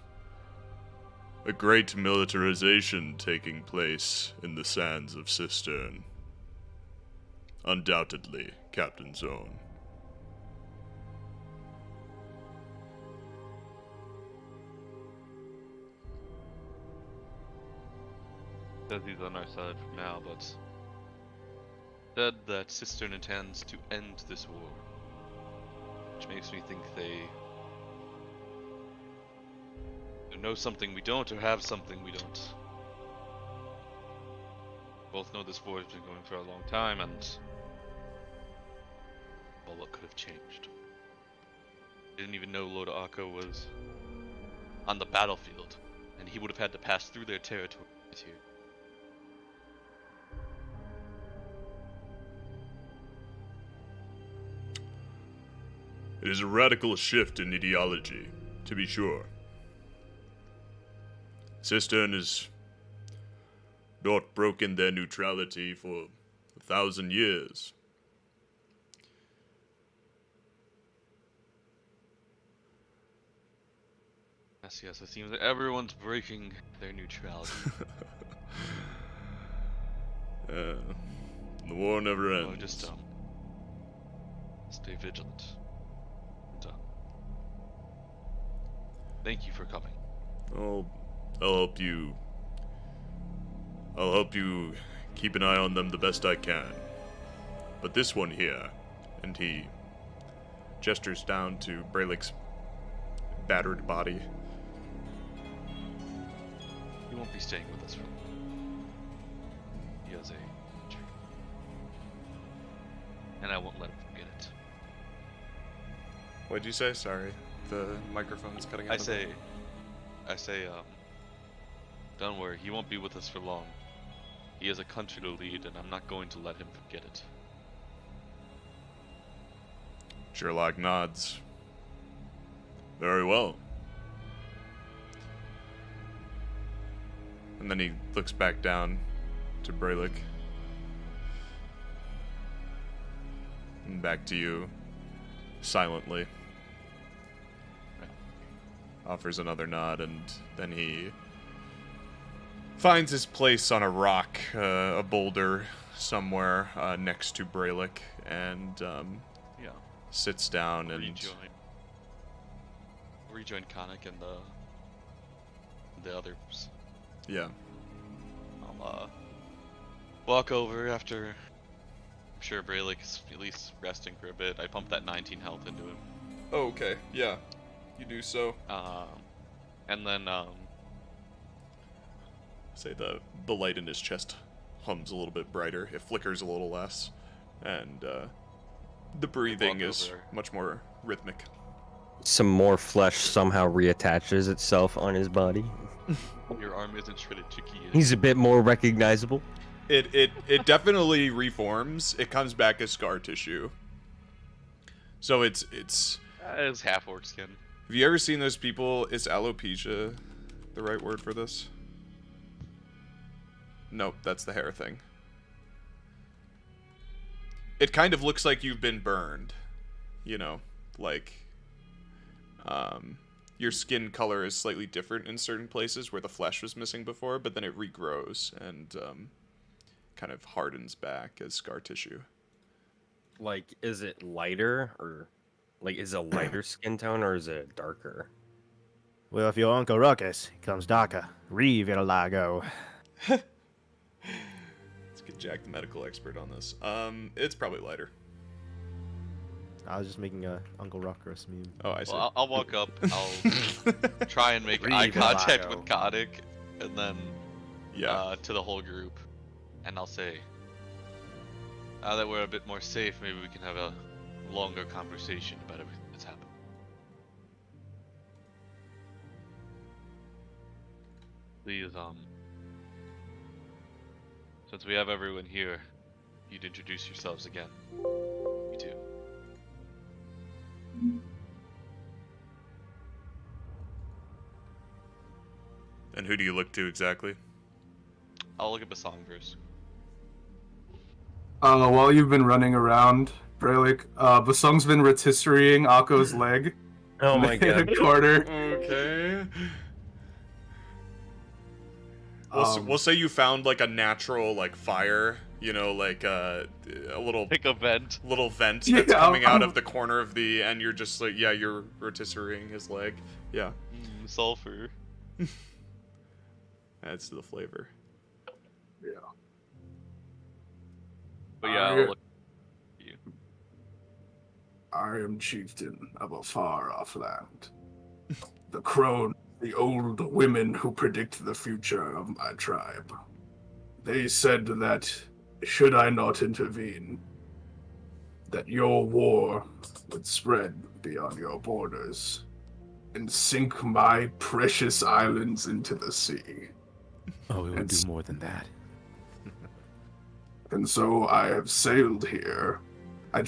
a great militarization taking place in the sands of Cistern. Undoubtedly, Captain's own. Says he's on our side for now, but said that Cistern intends to end this war, which makes me think they know something we don't, or have something we don't. Both know this war has been going for a long time, and well, what could have changed? Didn't even know Lord Akko was on the battlefield. and he would have had to pass through their territory to get here. It is a radical shift in ideology, to be sure. Cistern has not broken their neutrality for 1,000 years. Yes, it seems that everyone's breaking their neutrality. The war never ends. So just stay vigilant. And, thank you for coming. I'll help you. I'll help you keep an eye on them the best I can. But this one here, and he gestures down to Brelick's battered body. He won't be staying with us for long. He has a injury. And I won't let him forget it. What'd you say? Sorry, the microphone is cutting out. I say, don't worry, he won't be with us for long. He has a country to lead, and I'm not going to let him forget it. Sherlock nods. Very well. And then he looks back down to Brelikk. And back to you, silently. Offers another nod, and then he finds his place on a rock, a boulder somewhere next to Brelikk, and sits down and rejoin Khanek and the others. Yeah. I'll walk over after. I'm sure Brelikk is at least resting for a bit. I pumped that 19 health into him. Oh, okay. Yeah. You do so. And then say the light in his chest hums a little bit brighter. It flickers a little less, and the breathing is much more rhythmic. Some more flesh somehow reattaches itself on his body. Your arm isn't shredded to Qeynos. He's a bit more recognizable. It definitely reforms. It comes back as scar tissue. So it's half orc skin. Have you ever seen those people? Is alopecia the right word for this? Nope, that's the hair thing. It kind of looks like you've been burned. You know, like your skin color is slightly different in certain places where the flesh was missing before, but then it regrows and kind of hardens back as scar tissue. Like, is it lighter, or like, is it a lighter skin tone, or is it darker? Well, if your Uncle Ruckus comes darker, Reeve it'll lago. Let's get Jack, the medical expert, on this. It's probably lighter. I was just making a Uncle Ruckus meme. Oh, I see. Well, I'll walk up. I'll try and make eye contact with Khanek, and then to the whole group, and I'll say, now that we're a bit more safe, maybe we can have a longer conversation about everything that's happened. Please, since we have everyone here, you'd introduce yourselves again. You too. And who do you look to exactly? I'll look at Bosong first. While you've been running around, Brelikk, Bosong's been rotisserieing Akko's leg. Oh my god. A quarter. Okay. We'll say you found like a natural like fire, you know, like a little Pick a vent. little vent that's coming out of the corner of the, and you're just like, yeah, you're rotisserieing his leg. Yeah. Sulfur. Adds to the flavor. Yeah. But yeah, I'll look at you. I am chieftain of a far-off land. The crone, the old women who predict the future of my tribe. They said that, should I not intervene, that your war would spread beyond your borders. and sink my precious islands into the sea. Oh, we would And do more than that. And so I have sailed here. I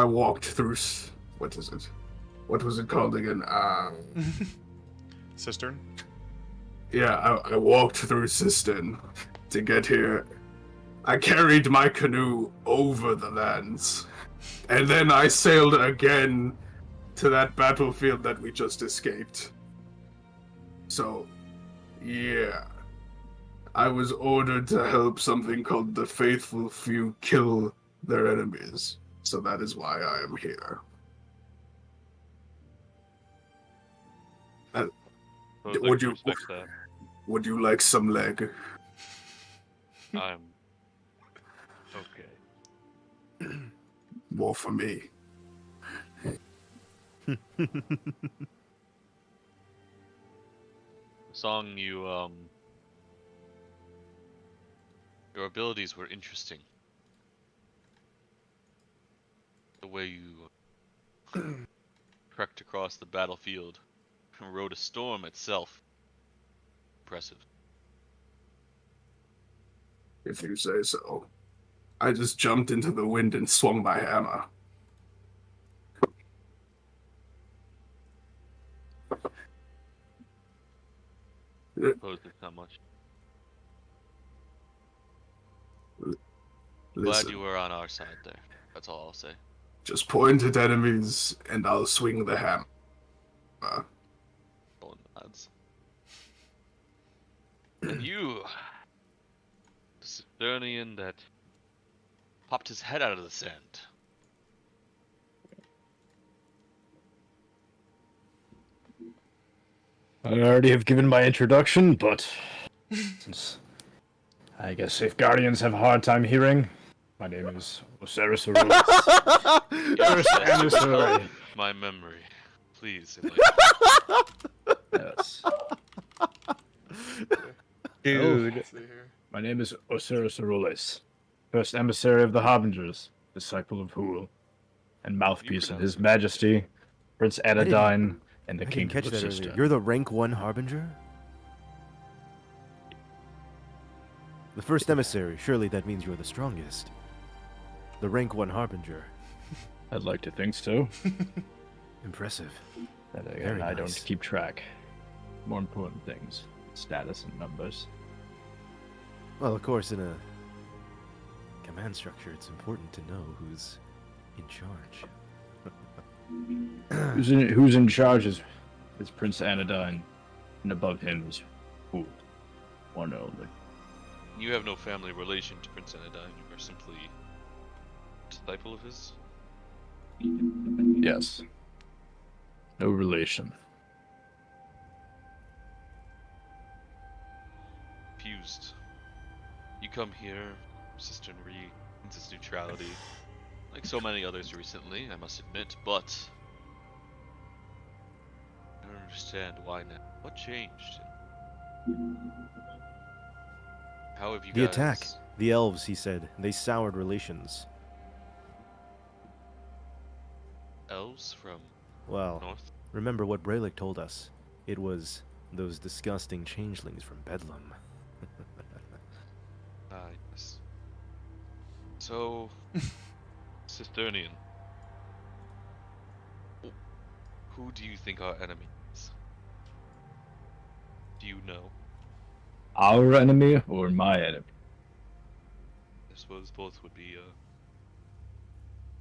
walked through, what is it? What was it called again? Cistern? Yeah, I walked through Cistern to get here. I carried my canoe over the lands. And then I sailed again to that battlefield that we just escaped. So, yeah. I was ordered to help something called the Faithful Few kill their enemies. So that is why I am here. Would you respect that? Would you like some leg? I'm okay. More for me. The song your abilities were interesting. The way you trekked across the battlefield and rode a storm itself. Impressive. If you say so. I just jumped into the wind and swung my hammer. Suppose it's not much. Glad Listen, you were on our side there. That's all I'll say. just point at enemies and I'll swing the hammer. Rolling the odds. And you, the Cisternian that popped his head out of the sand. I already have given my introduction, but since I guess if Guardians have a hard time hearing, my name is Osiris Aurelius. First emissary. My memory. Please. Yes. Dude. My name is Osiris Aurelius, first emissary of the Harbingers, disciple of Huul, and mouthpiece of His Majesty, Prince Anodyne, and the I didn't Kingdom catch of that earlier. Cistern. You're the rank 1 Harbinger? The first emissary. Surely that means you're the strongest. The rank 1 Harbinger. I'd like to think so. Impressive. Then again, Very I don't nice. keep track. More important things. Status and numbers. Well, of course, in a command structure, it's important to know who's in charge. Who's in charge is Prince Anodyne, and above him is Huul. One only. You have no family relation to Prince Anodyne. You are simply a disciple of his. Yes. No relation. Confused. You come here, Cistern regains its neutrality, like so many others recently, I must admit, but I don't understand why now. What changed? How have you The guys... attack. The elves, he said, they soured relations. Elves from Well, north? remember what Brelikk told us. It was those disgusting changelings from Bedlam. Ah, yes. So, Cisternian, who do you think our enemy is? Do you know? Our enemy or my enemy? I suppose both would be a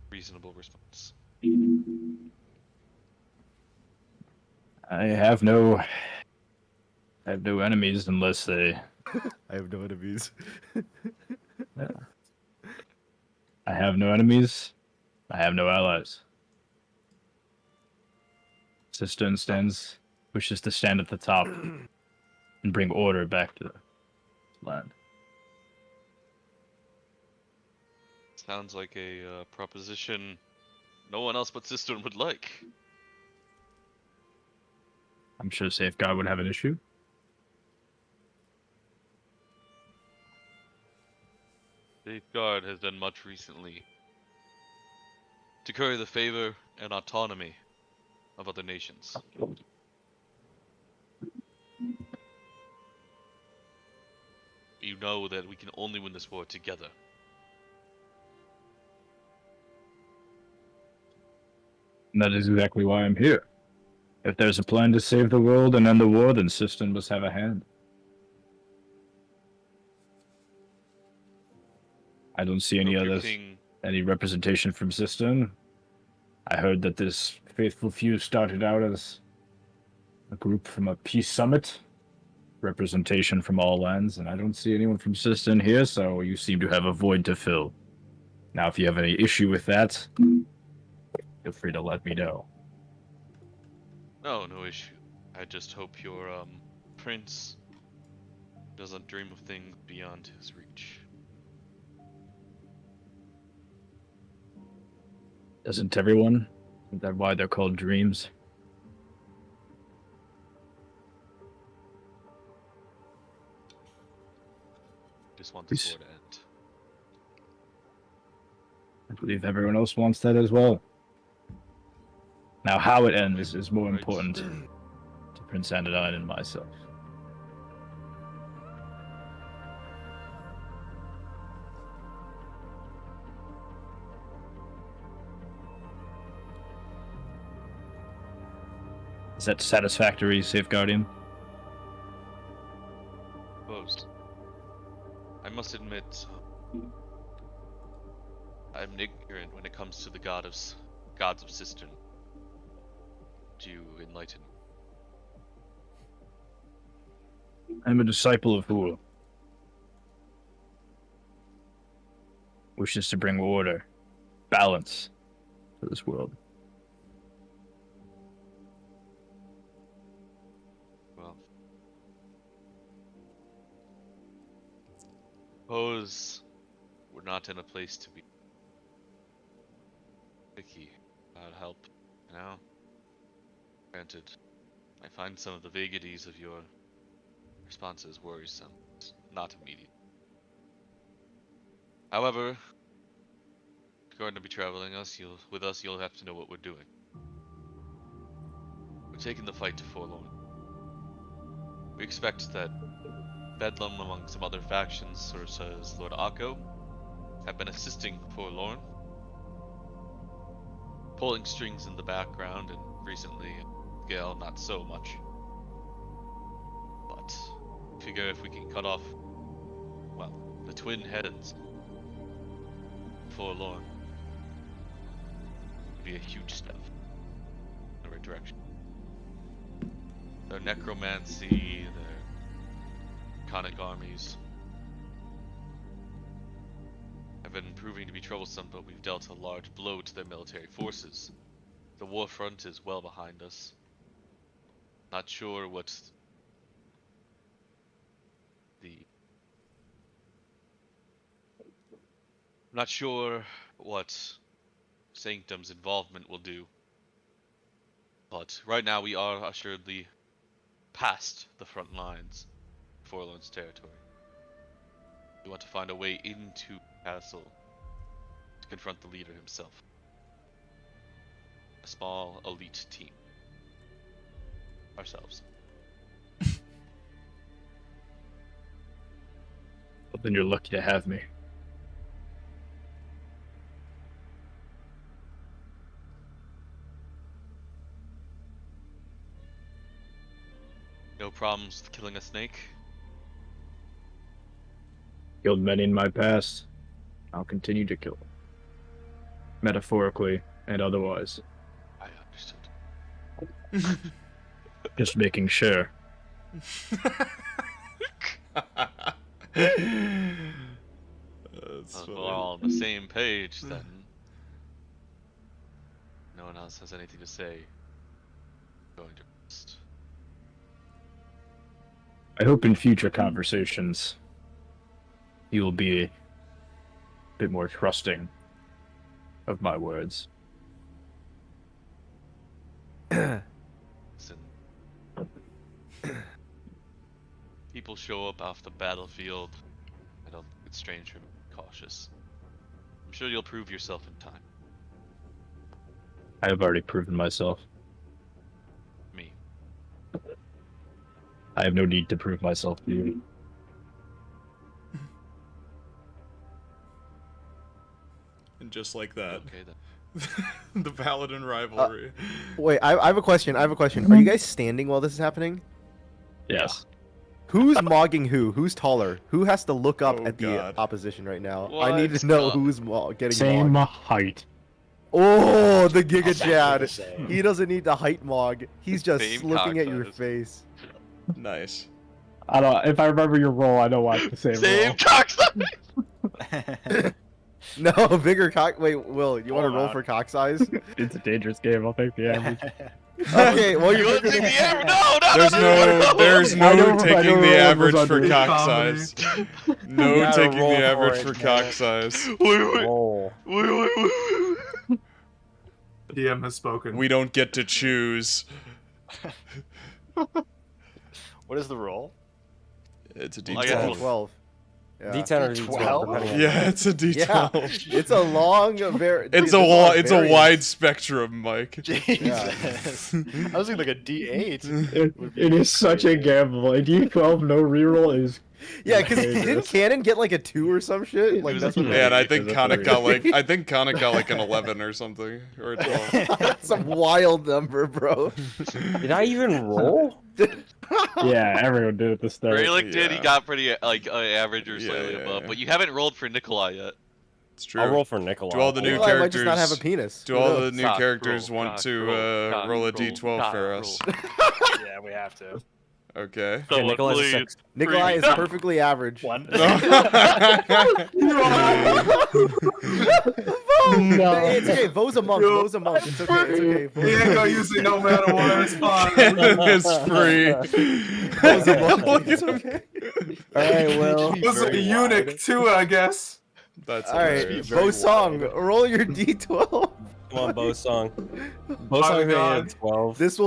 reasonable response. I have no enemies unless they. I have no enemies. I have no enemies. I have no allies. Cistern wishes to stand at the top and bring order back to the land. Sounds like a proposition no one else but Cistern would like. I'm sure Safeguard would have an issue. Safeguard has done much recently to curry the favor and autonomy of other nations. You know that we can only win this war together. And that is exactly why I'm here. If there's a plan to save the world and end the war, then Cistern must have a hand. I don't see any Hope your others, king any representation from Cistern. I heard that this faithful few started out as a group from a peace summit, representation from all lands, and I don't see anyone from Cistern here, so you seem to have a void to fill. Now, if you have any issue with that, feel free to let me know. No, no issue. I just hope your prince doesn't dream of things beyond his reach. Doesn't everyone? Isn't that why they're called dreams? Just want this war to end. I believe everyone else wants that as well. Now, how it ends is more Right. important to Prince Anodyne and myself. Is that satisfactory, Safeguardian? Woes. I must admit, I'm ignorant when it comes to the gods of Cistern. Do you enlighten me? I'm a disciple of Huul. Wishes to bring order, balance to this world. Well, suppose we're not in a place to be picky about help now. Granted, I find some of the vagaries of your responses worrisome, not immediate. However, if you're going to be traveling with us, you'll have to know what we're doing. We're taking the fight to Forlorn. We expect that Bedlam, among some other factions, such as Lord Akko, have been assisting Forlorn, pulling strings in the background, and recently, Gale, not so much. But figure if we can cut off, well, the twin heads, Forlorn, would be a huge step in the right direction. Their necromancy, their Khanek armies have been proving to be troublesome, but we've dealt a large blow to their military forces. The war front is well behind us. Not sure what Sanctum's involvement will do. But right now we are assuredly past the front lines of Forlorn's territory. We want to find a way into the castle to confront the leader himself. A small elite team. Ourselves. Well, then you're lucky to have me. No problems with killing a snake? Killed many in my past. I'll continue to kill them. Metaphorically and otherwise. I understood. Just making sure. We're all on the same page then. No one else has anything to say. Going to rest. I hope in future conversations you will be a bit more trusting of my words. Listen. People show up off the battlefield. I don't think it's strange for me to be cautious. I'm sure you'll prove yourself in time. I have already proven myself. I have no need to prove myself to you. And just like that, Okay then. the paladin rivalry. Wait, I have a question. I have a question. Are you guys standing while this is happening? Yes. Who's mogging who? Who's taller? Who has to look up Oh, at the God. opposition right now? What? I need to know Stop. who's getting Same mogged. height. Oh, the Giga Exactly Chad. the same. He doesn't need the height mog. He's just Same looking at cock your size. face. Nice. I don't. If I remember your role, I know why it's the same, Same role. cocksucker. No, bigger cock. Wait, Will, you want to Hold roll on. for cock size? It's a dangerous game. I'll take the average. Okay, well, You you're want to bigger take than the average? No, There's I no know taking Rolland the was average for under. cock Comedy. size. No gotta taking roll the for average it, for man. cock size. Wait. Roll. DM has spoken. We don't get to choose. What is the roll? It's a I got D12. 12. Yeah. D10 or D12, 12? depending on Yeah, it's a Yeah, D12. it's a long, very. It's dude, a there's it's a variance. wide spectrum, Mike. Jesus. I was thinking like a D8. It is such a gamble. A D12 no reroll is. Yeah, because dangerous. didn't Cannon get like a 2 or some shit? Like that's what. Yeah, and I think Because that's Khanek got like an 11 or something, or a 12. That's a wild number, bro. Did I even roll? Yeah, everyone did at the start. Brelikk did. He Yeah. got pretty like average or slightly Yeah, above, yeah. but you haven't rolled for Nikolai yet. It's true. I'll roll for Nikolai. Do all the new Nikolai might just not have a characters? penis. Do Who all knows? the new Cock characters roll, want cock to roll, cock roll a roll, D12 cock for roll. us? Yeah, we have to. Okay. Okay, Nikolai's a please. 6. Nikolai is perfectly average. One. No. Hey, it's okay. Vough's a monk. Vough's a monk. It's okay. It's okay. He ain't gonna use it no matter what. It's fine. It's free. Vough's a monk. Look at It's him. okay. Alright, well. He was a Very eunuch wide. too, I guess. That's All right, hilarious. very Bosong, wide. roll your d12. Come on, Bosong. My Bosong God. had 12. This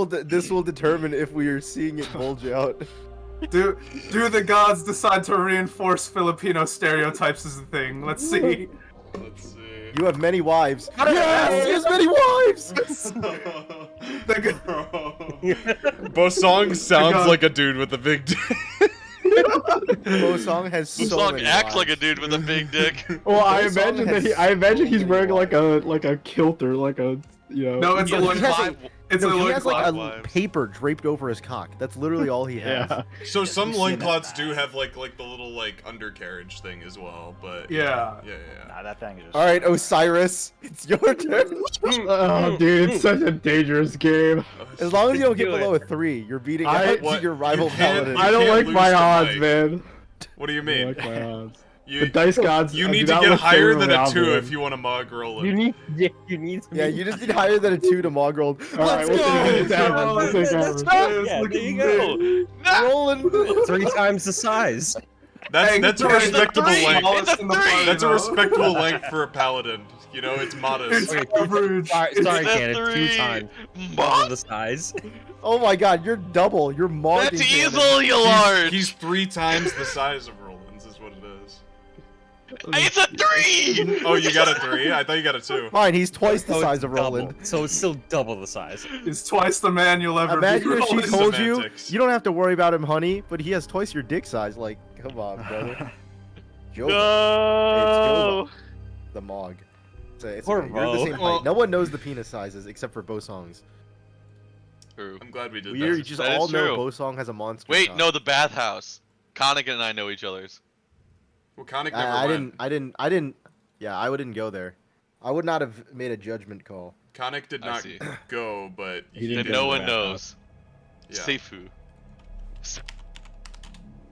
will determine if we are seeing it bulge out. Do the gods decide to reinforce Filipino stereotypes as a thing? Let's see. Let's see. You have many wives. Yes, he has many wives. The go- Bosong sounds God. like a dude with a big dick. Bosong has so Bosong many acts wives. like a dude with a big dick. Well, I Bosong imagine that has I imagine he's so wearing many like a kilt or like a No, it's a He has loincloth. It's a No, he has like a loincloth. paper draped over his cock. That's literally all he has. Yeah. So some We've seen loincloths that. do have like the little like undercarriage thing as well, but Yeah. yeah. Nah, that thing is just. All right, Osiris, it's your turn. Oh, dude, it's such a dangerous game. As long as you don't get Do it. below a 3, you're beating I- out What? your rival You can't- paladin. I don't can't like lose my to odds, Mike. man. What do you I mean? don't like my odds. You, The dice gods. you do need to not get look higher than a favorably 2 on me. if you want to mog Rolland. You need to Yeah, you just need higher than a 2 to mog roll. All right, Let's we'll go! take it. It's average. We'll take Let's average. Yeah, Look there at you me. go. Rolling. 3 times the size. That's Hey, that's a it's a respectable three. length. Smallest It's a in the three. party, That's a though. respectable length for a paladin. You know, it's modest. It's average. Sorry, It's a Cannon. 2 3. times. Double What? the size. Oh my god, you're double. You're mogging. That's Cannon. easily large. He's 3 times the size of Roland's, is what it is. It's a 3. Oh, you got a 3? I thought you got a 2. Fine, he's twice the So size it's of double. Roland. So it's still double the size. It's twice the man you'll ever Imagine be. if she Roland. told you, Semantics. you don't have to worry about him, honey, but he has twice your dick size. Like, come on, brother. Jova. No. The mog. It's Poor okay. You're the Vo. same height. Well- No one knows the penis sizes except for Bosong's. True. I'm glad we did We that. just That is all know true. Bosong has a monster. Wait, cock. no, the bathhouse. Khanek and I know each other's. Well, Khanek never I went. didn't. Yeah, I wouldn't go there. I would not have made a judgment call. Khanek did I not see. go, but He Then didn't no go one to the knows. yeah, Seifu.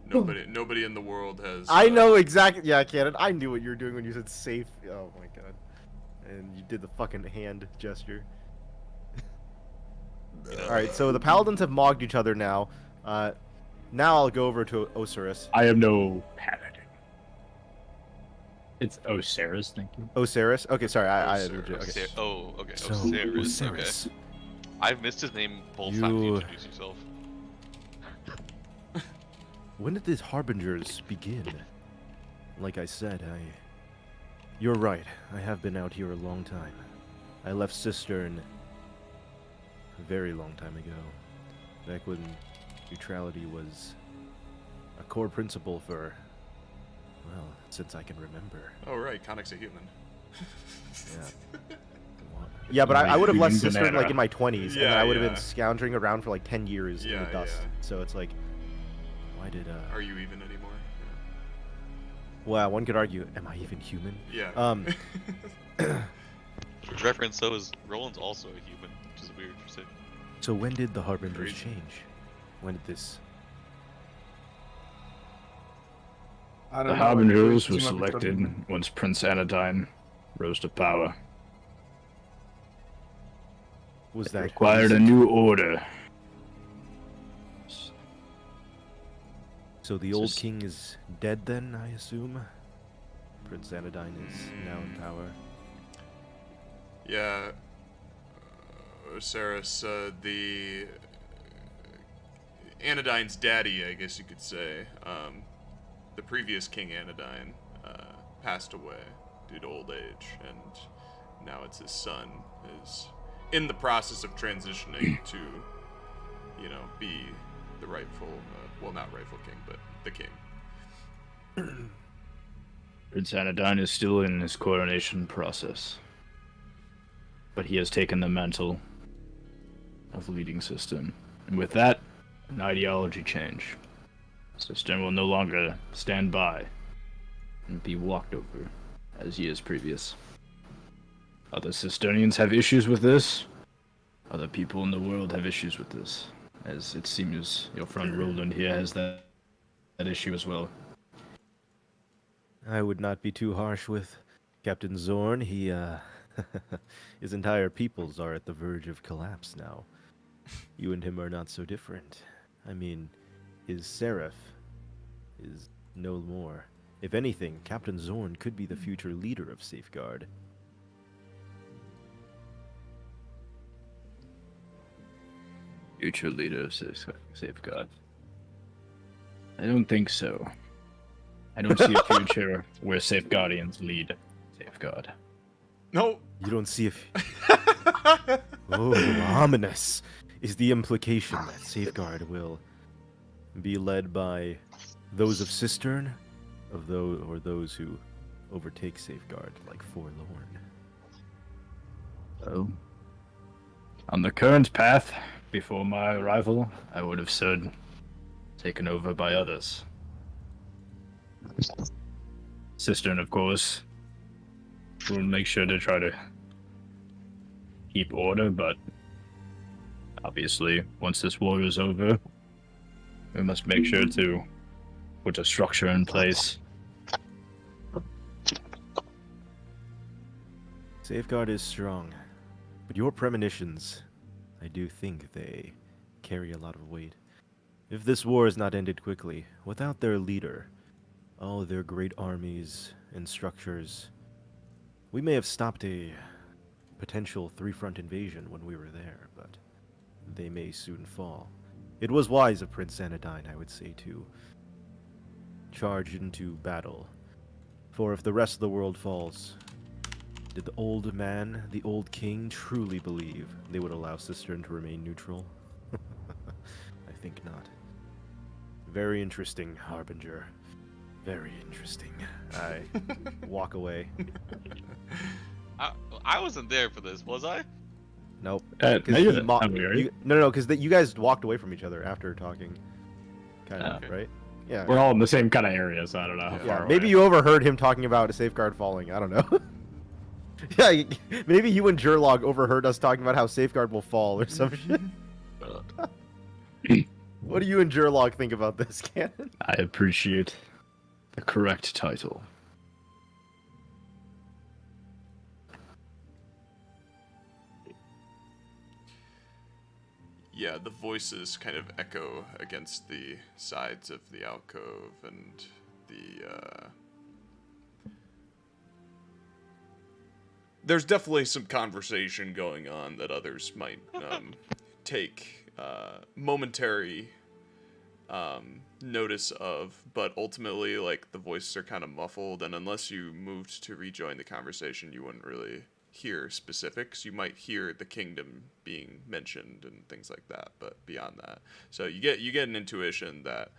nobody in the world has. I know exactly. Yeah, Cannon. I knew what you were doing when you said safe. Oh my god. And you did the fucking hand gesture. All right, so the paladins have mogged each other now. Now I'll go over to Osiris. I am no paladin. It's Osiris, thank you. Osiris. Okay, sorry. I Osiris. legit. Okay. Oh, okay. So, Osiris. Osiris. Okay. I've missed his name both times you You- introduced yourself. When did these harbingers begin? Like I said, You're right. I have been out here a long time. I left Cistern a very long time ago. Back when neutrality was a core principle for, well, since I can remember. Oh right, Khanek's a human. Yeah. Yeah, but I would have left Human Cistern like banana. in my 20s, and then Yeah, I would have yeah. been scoundering around for like 10 years in Yeah, the dust. yeah. So it's like, why did Are you even anymore? Well, one could argue, am I even human? Yeah. For reference, so is Rolland's also a human, which is weird to say. So when did the Harbingers Crazy. change? When did this? I The don't know. Harbingers It were seemed like a selected sudden- once Prince Anodyne rose to power. Was It that required a recent? new order. So the old Just- king is dead then, I assume? Prince Anodyne is now in power. Yeah. Osiris, the Anodyne's daddy, I guess you could say, the previous King Anodyne, passed away due to old age, and now it's his son is in the process of transitioning to, be the rightful, well, not rightful king, but the king. Prince Anodyne is still in his coronation process. But he has taken the mantle of leading Cistern. And with that, an ideology change. Cistern will no longer stand by and be walked over as years previous. Other Cisternians have issues with this. Other people in the world have issues with this. As it seems your friend Rolland here has that issue as well. I would not be too harsh with Captain Zorn. He, his entire peoples are at the verge of collapse now. You and him are not so different. I mean, his seraph is no more. If anything, Captain Zorn could be the future leader of Safeguard. Future leader of Safeguard. I don't think so. I don't see a future where Safeguardians lead Safeguard. No. You don't see if... Oh, ominous is the implication that Safeguard will be led by those of Cistern, or those who overtake Safeguard, like Forlorn. Oh. On the current path, before my arrival, I would have said taken over by others. Cistern, of course, will make sure to try to keep order, but obviously, once this war is over, we must make sure to put a structure in place. Safeguard is strong, but your premonitions, I do think they carry a lot of weight. If this war is not ended quickly, without their leader, all their great armies and structures, we may have stopped a potential three-front invasion when we were there, but they may soon fall. It was wise of Prince Anodyne, I would say, to charge into battle. For if the rest of the world falls, did the old man, the old king, truly believe they would allow Cistern to remain neutral? I think not. Very interesting, Harbinger. Very interesting. I walk away. I wasn't there for this, was I? Nope. No, 'Cause you're he not. mo- Are you- you? no, because you guys walked away from each other after talking. Kind of, Okay. right? Yeah. We're all in the same kind of area, so I don't know how Yeah, far maybe away. you overheard him talking about a Safeguard falling. I don't know. Yeah, maybe you and Jurlog overheard us talking about how Safeguard will fall or some shit. What do you and Jurlog think about this, Cannon? I appreciate the correct title. Yeah, the voices kind of echo against the sides of the alcove, and there's definitely some conversation going on that others might take momentary notice of, but ultimately, like, the voices are kind of muffled, and unless you moved to rejoin the conversation, you wouldn't really hear specifics. You might hear the kingdom being mentioned and things like that, but beyond that, so you get an intuition that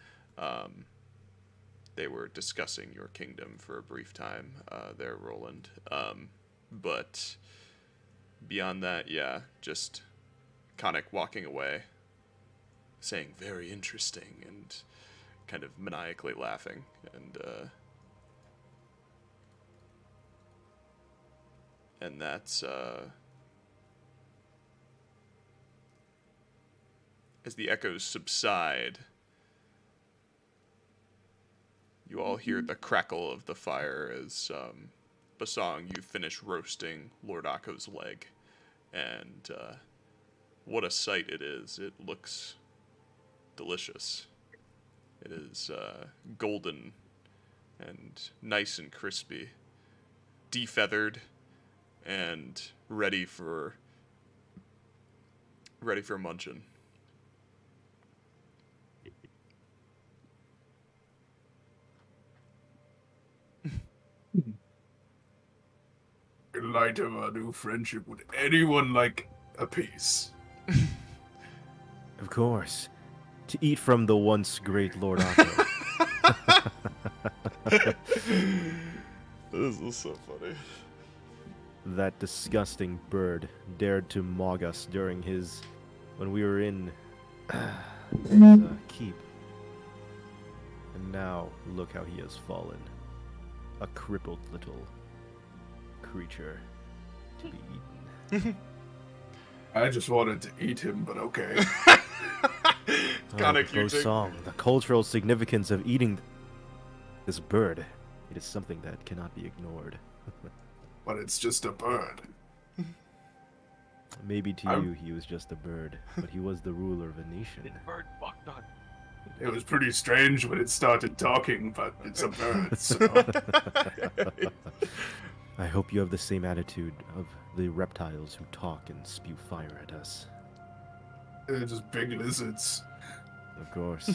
they were discussing your kingdom for a brief time there, Rolland. But beyond that, yeah, just Khanek walking away, saying very interesting and kind of maniacally laughing, and that's as the echoes subside, you all hear the crackle of the fire as Bosong, you finish roasting Lord Akko's leg, and what a sight it is. It looks delicious. It is golden and nice and crispy, defeathered, and ready for munching. In light of our new friendship, would anyone like a piece? Of course. To eat from the once great Lord Akko. This is so funny. That disgusting bird dared to mog us during when we were in his keep. And now, look how he has fallen. A crippled little creature to be eaten. I just wanted to eat him, but okay. Bosong, the cultural significance of eating this bird. It is something that cannot be ignored. But it's just a bird. Maybe to you he was just a bird, but he was the ruler of a nation. Bird fucked on. It was pretty strange when it started talking, but it's a bird, so... I hope you have the same attitude of the reptiles who talk and spew fire at us. They're just big lizards. Of course.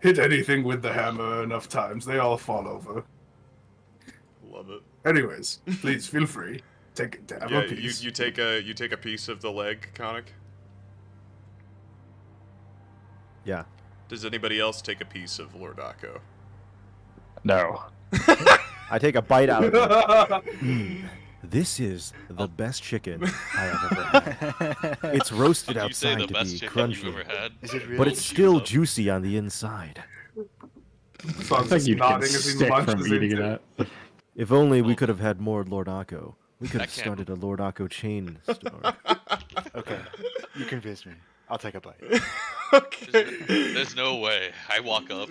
Hit anything with the hammer enough times, they all fall over. Love it. Anyways, please feel free. Have a piece. You take a piece of the leg, Khanek? Yeah. Does anybody else take a piece of Lord Akko? No. I take a bite out of it. This is the best chicken I have ever had. It's roasted outside to be crunchy, but it's still juicy on the inside. I think you can stick from eating that. If only we could have had more Lord Akko. We could have started a Lord Akko chain store. Okay, you convinced me. I'll take a bite. Okay. There's no way. I walk up.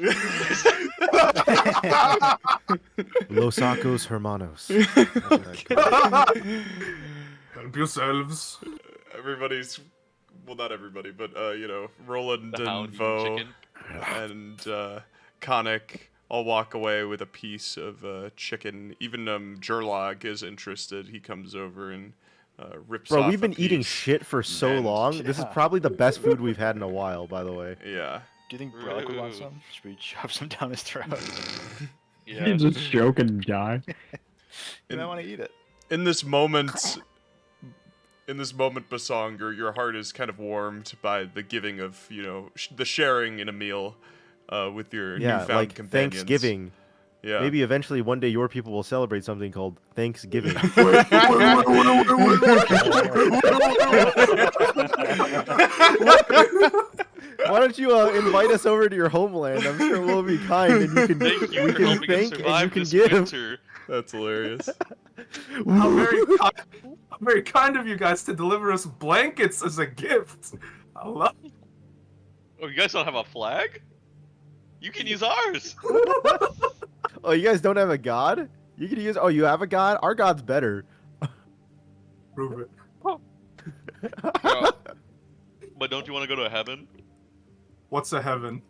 Los Akos Hermanos. Help yourselves. Everybody's, well, not everybody, but Rolland The and hound eating Vough chicken. and Khanek all walk away with a piece of chicken. Even Gerlach is interested. He comes over and rips off Bro, we've been a eating piece. shit for so And- long. This is probably the best food we've had in a while, by the way. Yeah. Do you think Brelikk would want some? Should we shove some down his throat? Yeah. He just choke and die. You might want to eat it. In this moment, Bosong, your heart is kind of warmed by the giving of, the sharing in a meal with your Yeah, newfound like companions. Thanksgiving. Yeah. Maybe eventually one day your people will celebrate something called Thanksgiving. Why don't you invite us over to your homeland? I'm sure we'll be kind and you can Thank you we for can helping us thank and you survive can this give. winter. That's hilarious. How very kind of you guys to deliver us blankets as a gift. I love it. Oh, you guys don't have a flag? You can use ours. Oh, you guys don't have a god? You can use. Oh, you have a god? Our god's better. Prove it. But don't you want to go to heaven? What's a heaven?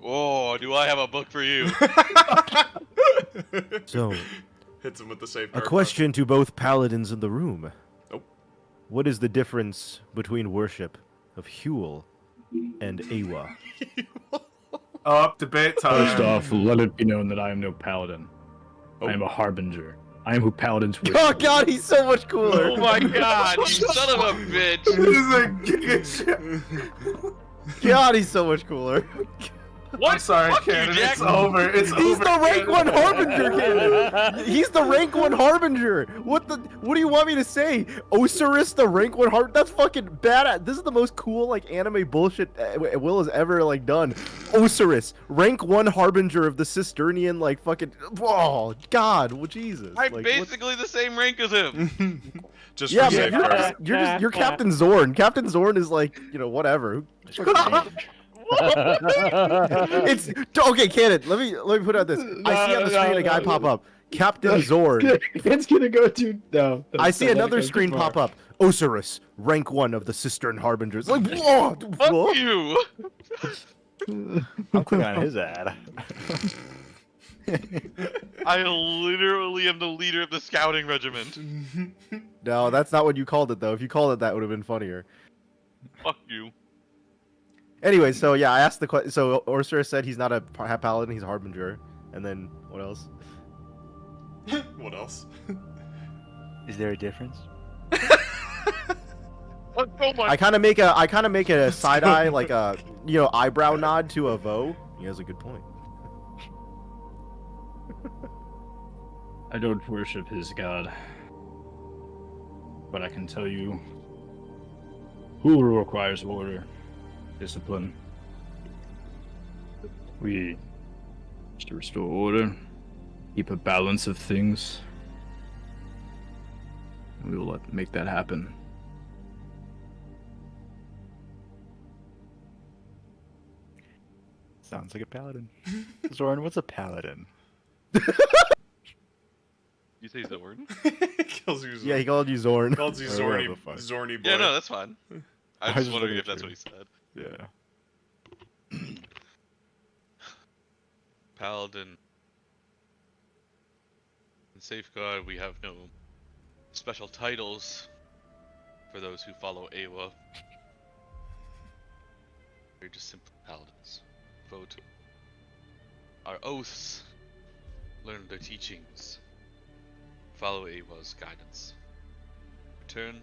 Oh, do I have a book for you? So, Hits him with the same a question to both paladins in the room. Nope. What is the difference between worship of Huul and Aewa? Up debate time. First off, let it be known that I am no paladin. I am a harbinger. I am who paladins wish. Oh god, he's so much cooler. Oh my god, you son of a bitch! This is a giga shit. God, he's so much cooler. I'm sorry, Fuck you, Cannon. Jack. It's over. It's He's over. the rank Cannon. 1 harbinger, Cannon. He's the rank 1 harbinger. What do you want me to say? Osiris, the rank 1 harbinger? That's fucking badass. This is the most cool like anime bullshit Will has ever like done. Osiris, rank 1 harbinger of the Cisternian like fucking. Oh god, well, Jesus. I'm like, basically the same rank as him. Just Yeah, for but safeguard. you're Captain Zorn. Captain Zorn is like, you know, whatever. It's okay, Cannon. Let me put out this. I see on the screen a guy pop up. Captain Zorn. It's gonna go to no. I see another screen pop up. Osiris, rank 1 of the Cistern Harbingers. Like, whoa, whoa. Fuck you! I'm clicking on his ad. I literally am the leader of the scouting regiment. No, that's not what you called it though. If you called it that, would have been funnier. Fuck you. Anyway, so yeah, I asked the question. So Osiris said he's not a paladin, he's a harbinger. And then what else? What else? Is there a difference? Oh my. I kind of make a side eye, like a eyebrow nod to a Vough. He has a good point. I don't worship his god, but I can tell you, Huul requires order, discipline. We wish to restore order, keep a balance of things, and we will make that happen. Sounds like a paladin. Zorn, what's a paladin? You say Zorn? Kills you, Yeah, he called you Zorn. calls you Or Zorny, whatever the fuck. Zorny boy. Yeah, no, that's fine. I I was was just wondering if looking that's at what he said. Yeah. Paladin. In Safeguard, we have no special titles for those who follow Aewa. We're just simple paladins. Vote our oaths, learn their teachings, follow Aewa's guidance. Return.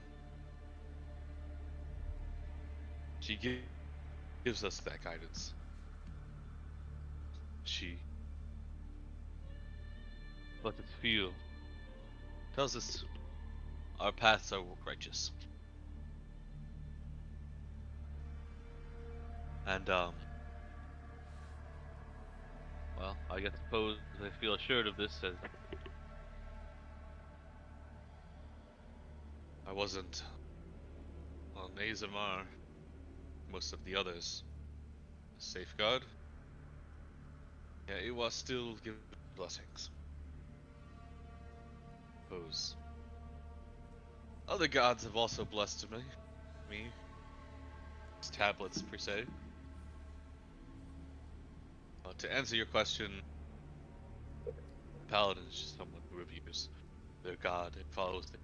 She gives us that guidance. She lets us feel, tells us our paths are righteous. And, well, I suppose I feel assured of this as I wasn't on Azamar, most of the others. Safeguard. Yeah, Aewa still give blessings. Suppose other gods have also blessed me. These tablets per se. To answer your question, Paladin is just someone who reveres their god and follows them.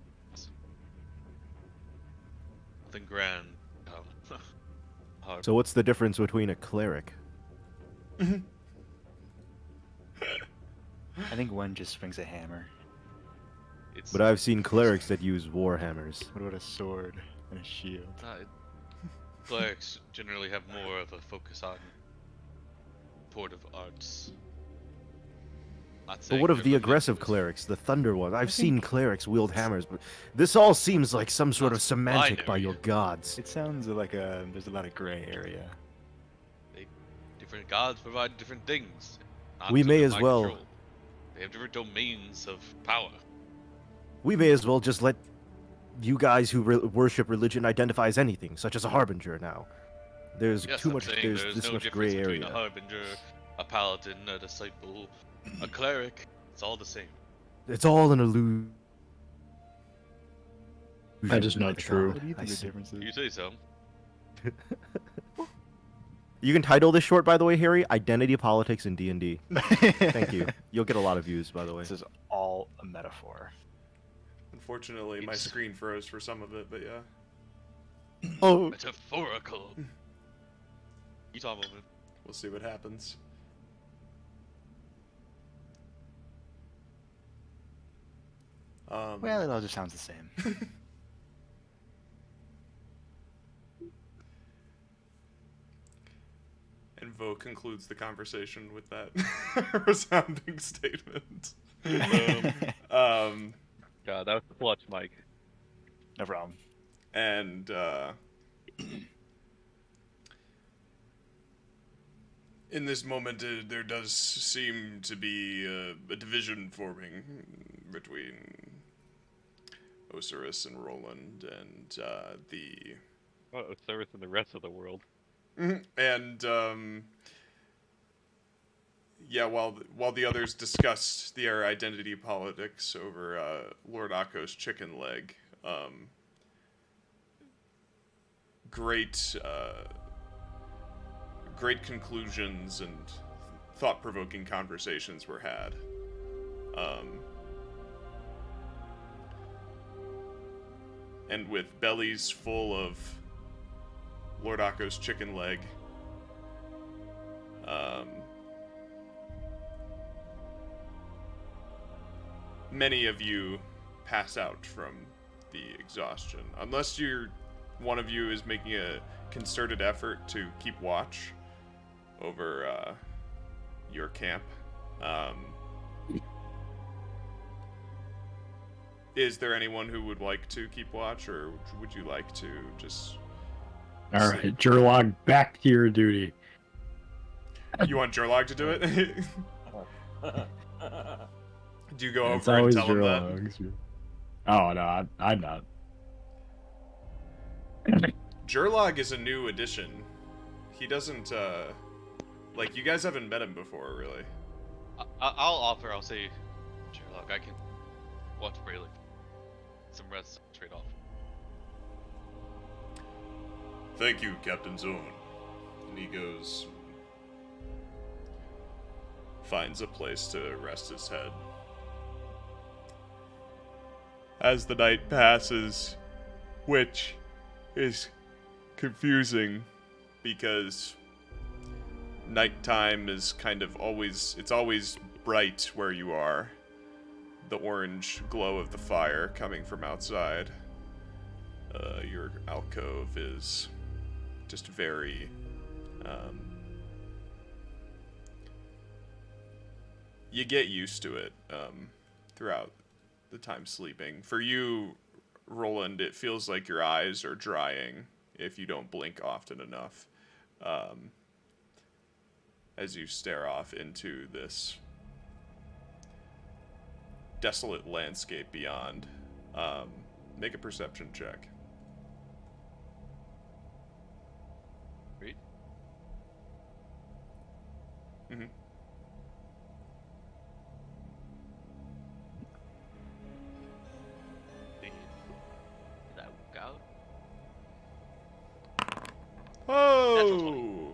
Nothing grand. Hard. So what's the difference between a cleric? I think one just swings a hammer. It's But I've seen clerics that use war hammers. What about a sword and a shield? Clerics generally have more of a focus on supportive arts. Not But saying what of they're the limited aggressive to this. clerics, the thunder ones? I've seen clerics wield hammers, but this all seems like some sort of semantic by binary. your gods. It sounds like there's a lot of gray area. Different gods provide different things. Not We may under as my well- control. They have different domains of power. We may as well just let you guys who worship religion identify as anything, such as a harbinger now. There's Yes, too I'm much. saying There's this no much difference gray between area. a harbinger, a paladin, a disciple, a cleric. It's all the same. It's all an illusion. That is not true. What do you I think the see. difference is? You say so. You can title this short, by the way, Harry. Identity politics in D&D. Thank you. You'll get a lot of views, by the way. This is all a metaphor. Unfortunately, my It's- screen froze for some of it, but yeah. Oh, Metaphorical. You talk about it. We'll see what happens. Well, it all just sounds the same. And Vough concludes the conversation with that resounding statement. God, that was clutch, Mike. No problem. And in this moment, there does seem to be a division forming between Osiris and Rolland, and the Osiris and the rest of the world. and yeah, while the others discussed their identity politics over Lord Akko's chicken leg, great conclusions and thought-provoking conversations were had. And with bellies full of Lord Akko's chicken leg, many of you pass out from the exhaustion. Unless one of you is making a concerted effort to keep watch over your camp. Is there anyone who would like to keep watch, or would you like to just... All right, Jurlog, back to your duty. You want Jurlog to do it? Do you go It's over and always tell him that? Jurlog's. Oh, no, I'm not. Jurlog is a new addition. He doesn't, like, you guys haven't met him before, really. I'll offer. I'll say, Sherlock, I can watch Brelikk. Some rest trade off. Thank you, Captain Zone. And he goes, finds a place to rest his head. As the night passes, which is confusing because nighttime is kind of always, it's always bright where you are. The orange glow of the fire coming from outside. Your alcove is just very, you get used to it throughout the time sleeping. For you, Rolland, it feels like your eyes are drying if you don't blink often enough, as you stare off into this desolate landscape beyond. Make a perception check. Great. Mm-hmm. Did that work out? Oh!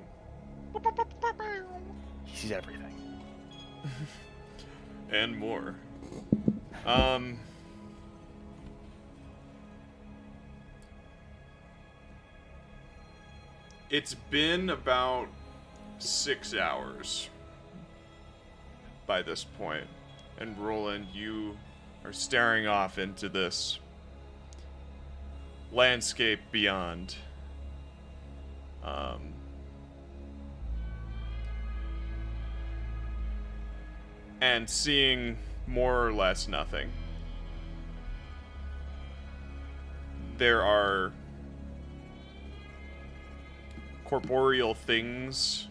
He sees everything. And more. It's been about 6 hours by this point, and Rolland, you are staring off into this landscape beyond. And seeing more or less nothing. There are corporeal things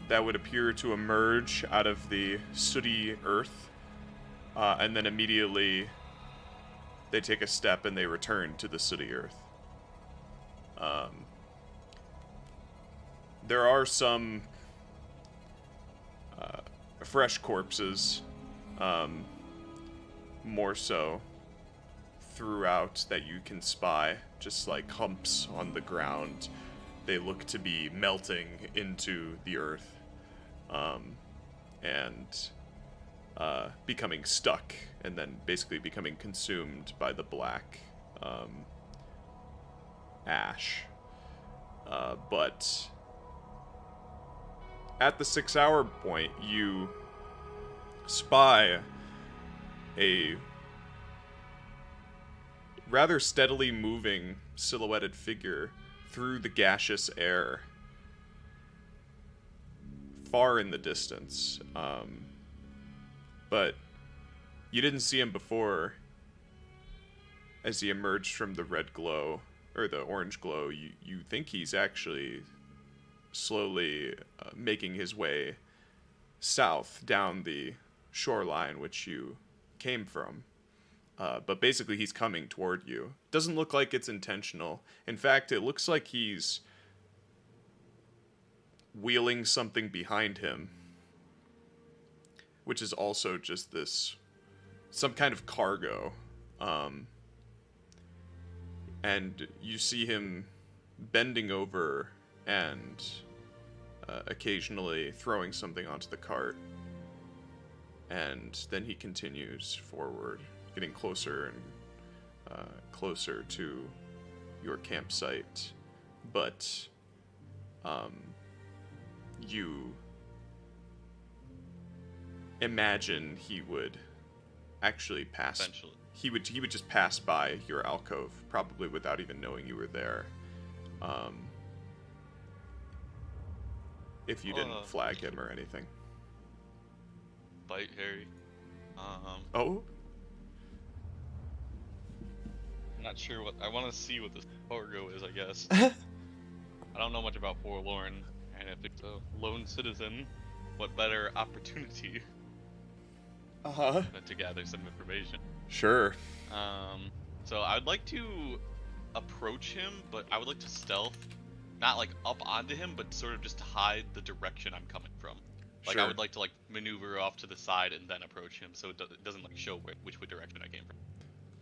that would appear to emerge out of the sooty earth, and then immediately they take a step and they return to the sooty earth. There are some fresh corpses, more so throughout, that you can spy, just like humps on the ground. They look to be melting into the earth, and becoming stuck, and then basically becoming consumed by the black ash. But at the 6 hour point, you spy a rather steadily moving silhouetted figure through the gaseous air, far in the distance. But you didn't see him before. As he emerged from the red glow, or the orange glow, you think he's actually slowly making his way south down the shoreline which you came from. But basically he's coming toward you. Doesn't look like it's intentional. In fact, it looks like he's wheeling something behind him, which is also just some kind of cargo. And you see him bending over and occasionally throwing something onto the cart. And then he continues forward, getting closer and closer to your campsite. But you imagine he would actually pass. Eventually. He would just pass by your alcove, probably without even knowing you were there. If you didn't flag him or anything. Bite Harry. Oh? I'm not sure what I want to see what this cargo is. I guess. I don't know much about Forlorn, and if it's a lone citizen, what better opportunity than to gather some information? Sure. So I would like to approach him, but I would like to stealth, not like up onto him, but sort of just to hide the direction I'm coming from. Like Sure. I would like to like maneuver off to the side and then approach him, so it doesn't like show which direction I came from.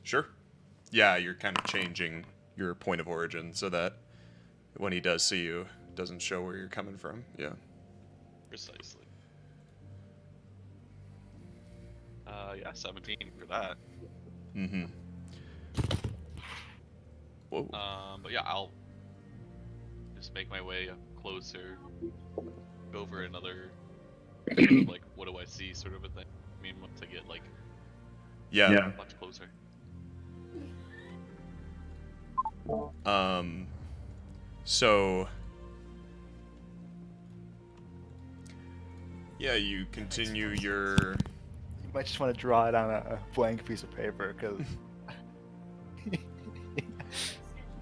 Sure. Yeah, you're kind of changing your point of origin so that when he does see you, it doesn't show where you're coming from. Yeah. Precisely. Yeah, 17 for that. Mm-hmm. Whoa. But yeah, I'll just make my way up closer, go over another, sort of like, what do I see sort of a thing. I mean, once I get like, Yeah. much closer. So yeah, you continue your You might just want to draw it on a blank piece of paper, because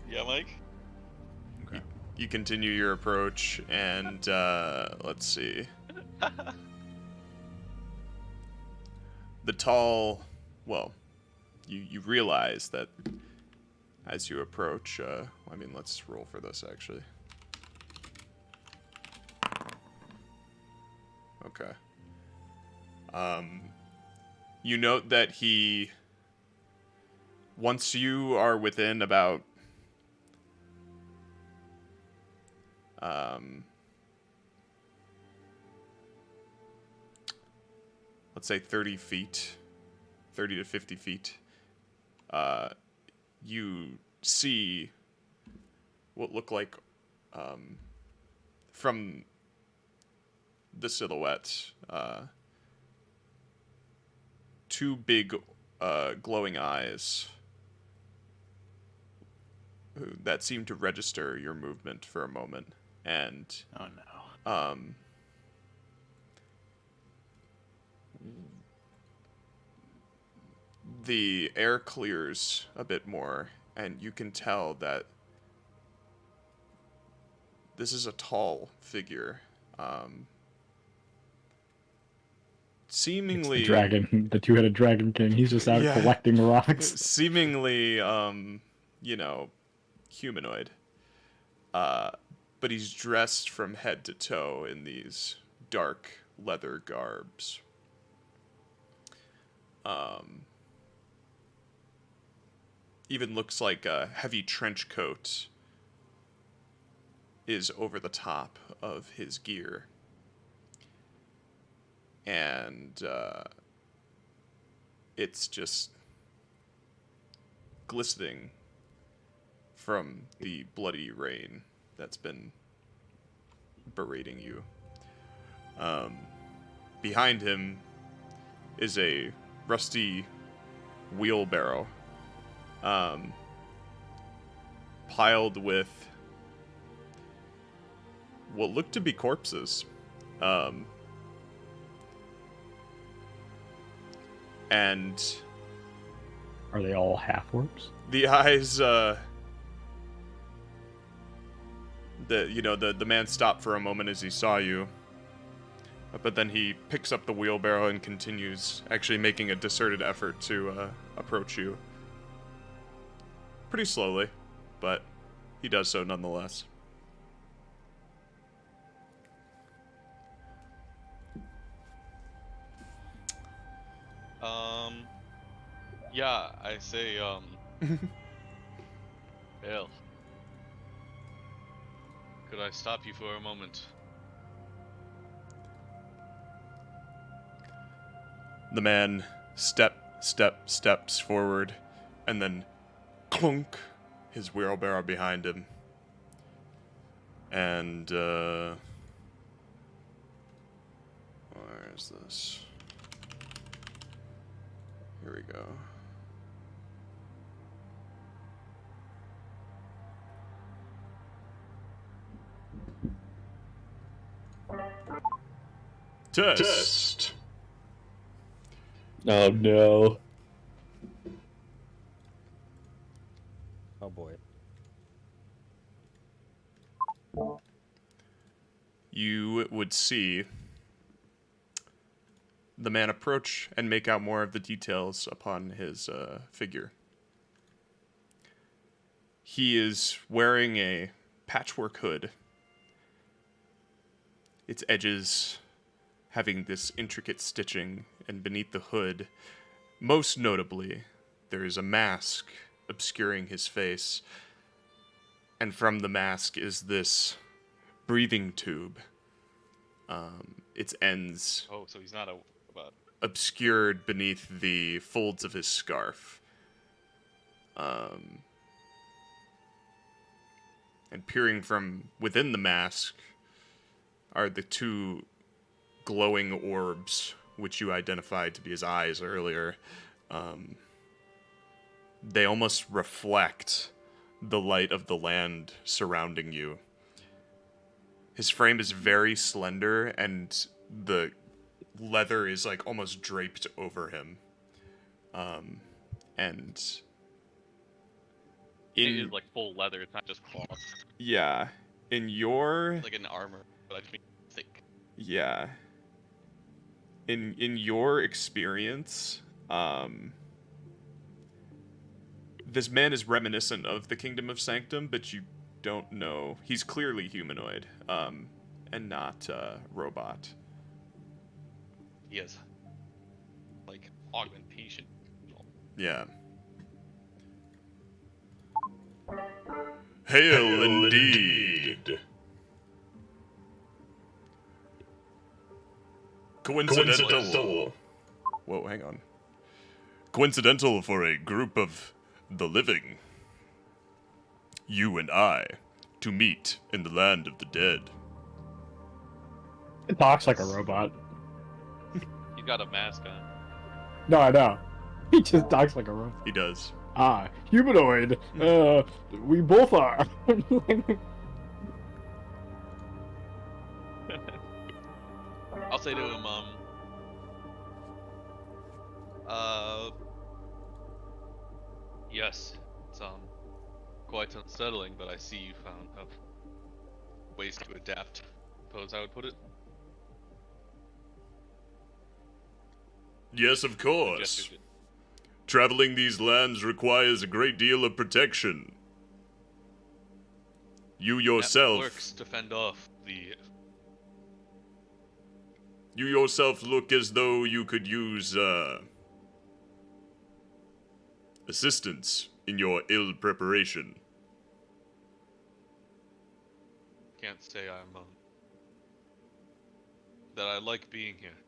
Yeah, Mike? you continue your approach, and let's see. The tall, well, you realize that as you approach, I mean, let's roll for this actually. Okay. You note that once you are within about let's say 30 feet, 30 to 50 feet, you see what look like, from the silhouette, two big glowing eyes that seem to register your movement for a moment. And oh no. The air clears a bit more, and you can tell that this is a tall figure. Seemingly It's the dragon, the two-headed dragon king. He's just out Yeah. collecting rocks. Seemingly, humanoid. But he's dressed from head to toe in these dark leather garbs. Even looks like a heavy trench coat is over the top of his gear. And it's just glistening from the bloody rain that's been berating you. Behind him is a rusty wheelbarrow piled with what looked to be corpses. And Are they all half-orcs? the eyes, the man stopped for a moment as he saw you, but then he picks up the wheelbarrow and continues, actually making a concerted effort to approach you. Pretty slowly, but he does so nonetheless. Yeah, I say, Gale, could I stop you for a moment? The man steps forward, and then clunk, his wheelbarrow behind him. And, where is this? Here we go. Test. Oh no. Oh boy. You would see the man approach and make out more of the details upon his figure. He is wearing a patchwork hood, its edges having this intricate stitching, and beneath the hood, most notably, there is a mask obscuring his face, and from the mask is this breathing tube. Its ends Oh, so he's not a obscured beneath the folds of his scarf. And peering from within the mask are the two glowing orbs, which you identified to be his eyes earlier. They almost reflect the light of the land surrounding you. His frame is very slender, and the leather is like almost draped over him. And it is like full leather, it's not just cloth. Yeah, in your Like an armor, but I just mean thick. Yeah. In your experience, this man is reminiscent of the Kingdom of Sanctum, but you don't know. He's clearly humanoid, and not robot. He has like augmentation. Yeah. Hail indeed. Coincidental. Whoa, hang on. Coincidental for a group of the living. You and I to meet in the land of the dead. It talks like a robot. He's got a mask on. No, I know. He just talks like a robot. He does. Ah, humanoid. We both are. I'll say to him, yes, it's quite unsettling, but I see you found ways to adapt. Suppose I would put it. Yes, of course. Traveling these lands requires a great deal of protection. You yourself... works to fend off the... You yourself look as though you could use, assistance in your ill preparation. Can't say I'm, that I like being here.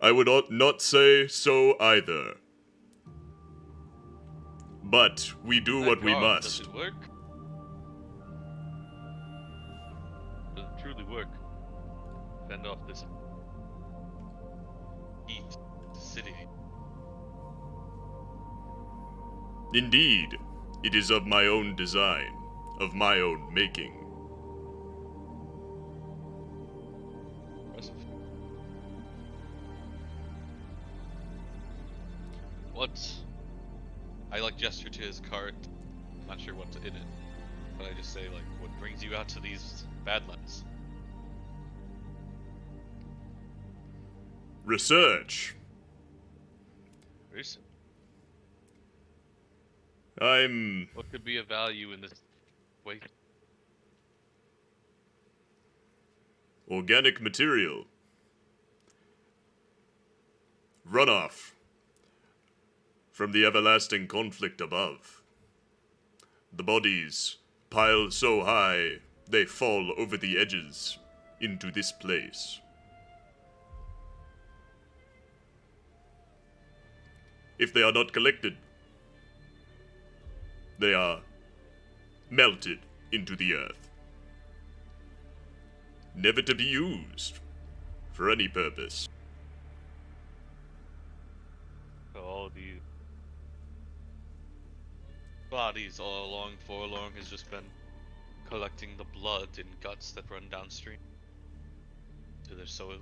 I would not say so either. But we do what we must. Does it work? Does it truly work? Fend off this Indeed, it is of my own design, of my own making. Impressive. What? I like gesture to his cart. I'm not sure what's in it, but I just say like, what brings you out to these Badlands? Research. Recent. I'm What could be of value in this waste? organic material. Runoff from the everlasting conflict above. The bodies pile so high they fall over the edges into this place. If they are not collected, they are melted into the earth, never to be used for any purpose. So all these bodies all along Forlorn has just been collecting the blood and guts that run downstream to their soil.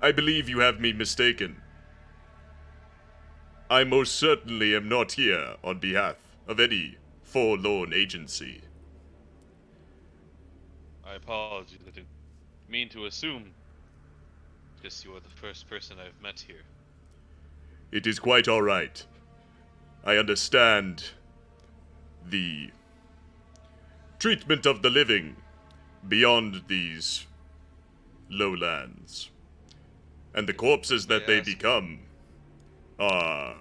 I believe you have me mistaken. I most certainly am not here on behalf of any Forlorn agency. I apologize, I didn't mean to assume. Just you are the first person I've met here. It is quite all right. I understand the treatment of the living beyond these lowlands. And the corpses that they Yes. become are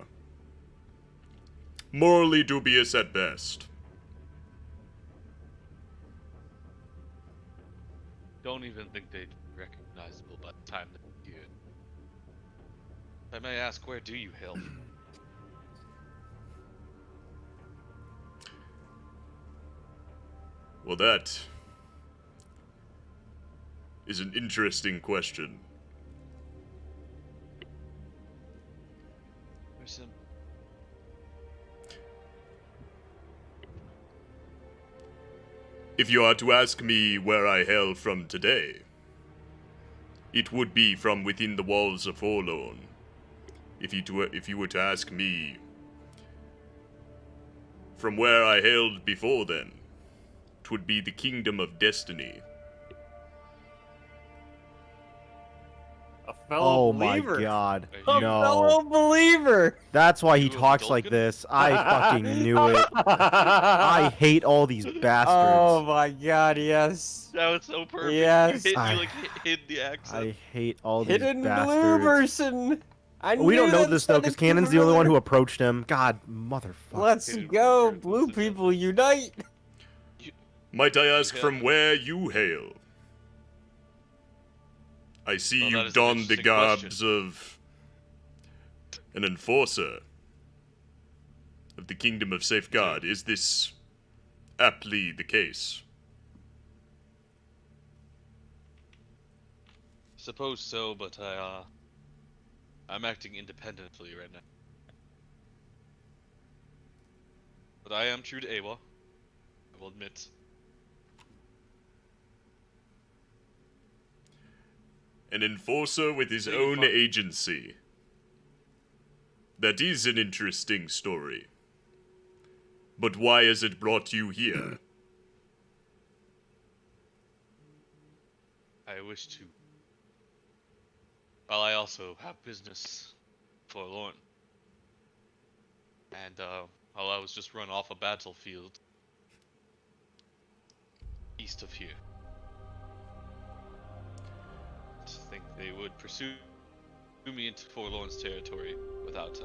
morally dubious at best. Don't even think they'd be recognizable by the time they're here. If I may ask, where do you hail from? Well, that is an interesting question. Person? If you are to ask me where I hail from today, it would be from within the walls of Forlorn. If you were to ask me from where I hailed before then, it would be the Kingdom of Destiny. A fellow Oh my believer. god. A A No. fellow believer. That's why he You a talks like Vulcan? this. I fucking knew it. I hate all these bastards. Oh my god, yes. That was so perfect. Yes. You I- like hid the accent. I hate all these Hidden blue bastards. person. I We don't knew know that this though, because sounded Cannon's the only one familiar. who approached him. God, motherfucker. Let's Hidden go, blue blue person. people unite. Might I ask hail from from? where you hail? I see Well, that you is an don the interesting garbs question. of an enforcer of the Kingdom of Safeguard. Is this aptly the case? Suppose so, but I'm acting independently right now. But I am true to Aewa. I will admit. An enforcer with his So you own find- agency. That is an interesting story. But why has it brought you here? I wish to. Well, I also have business forlorn. And well, I was just run off a battlefield east of here. I think they would pursue me into Forlorn's territory without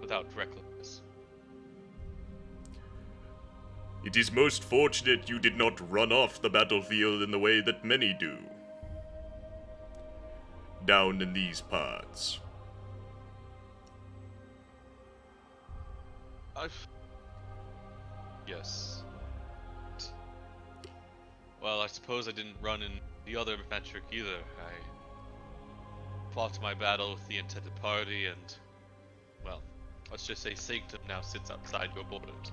without recklessness. It is most fortunate you did not run off the battlefield in the way that many do. Down in these parts. Yes. Well, I suppose I didn't run in the other metric either. fought my battle with the intended party, and, well, let's just say Sanctum now sits outside your borders.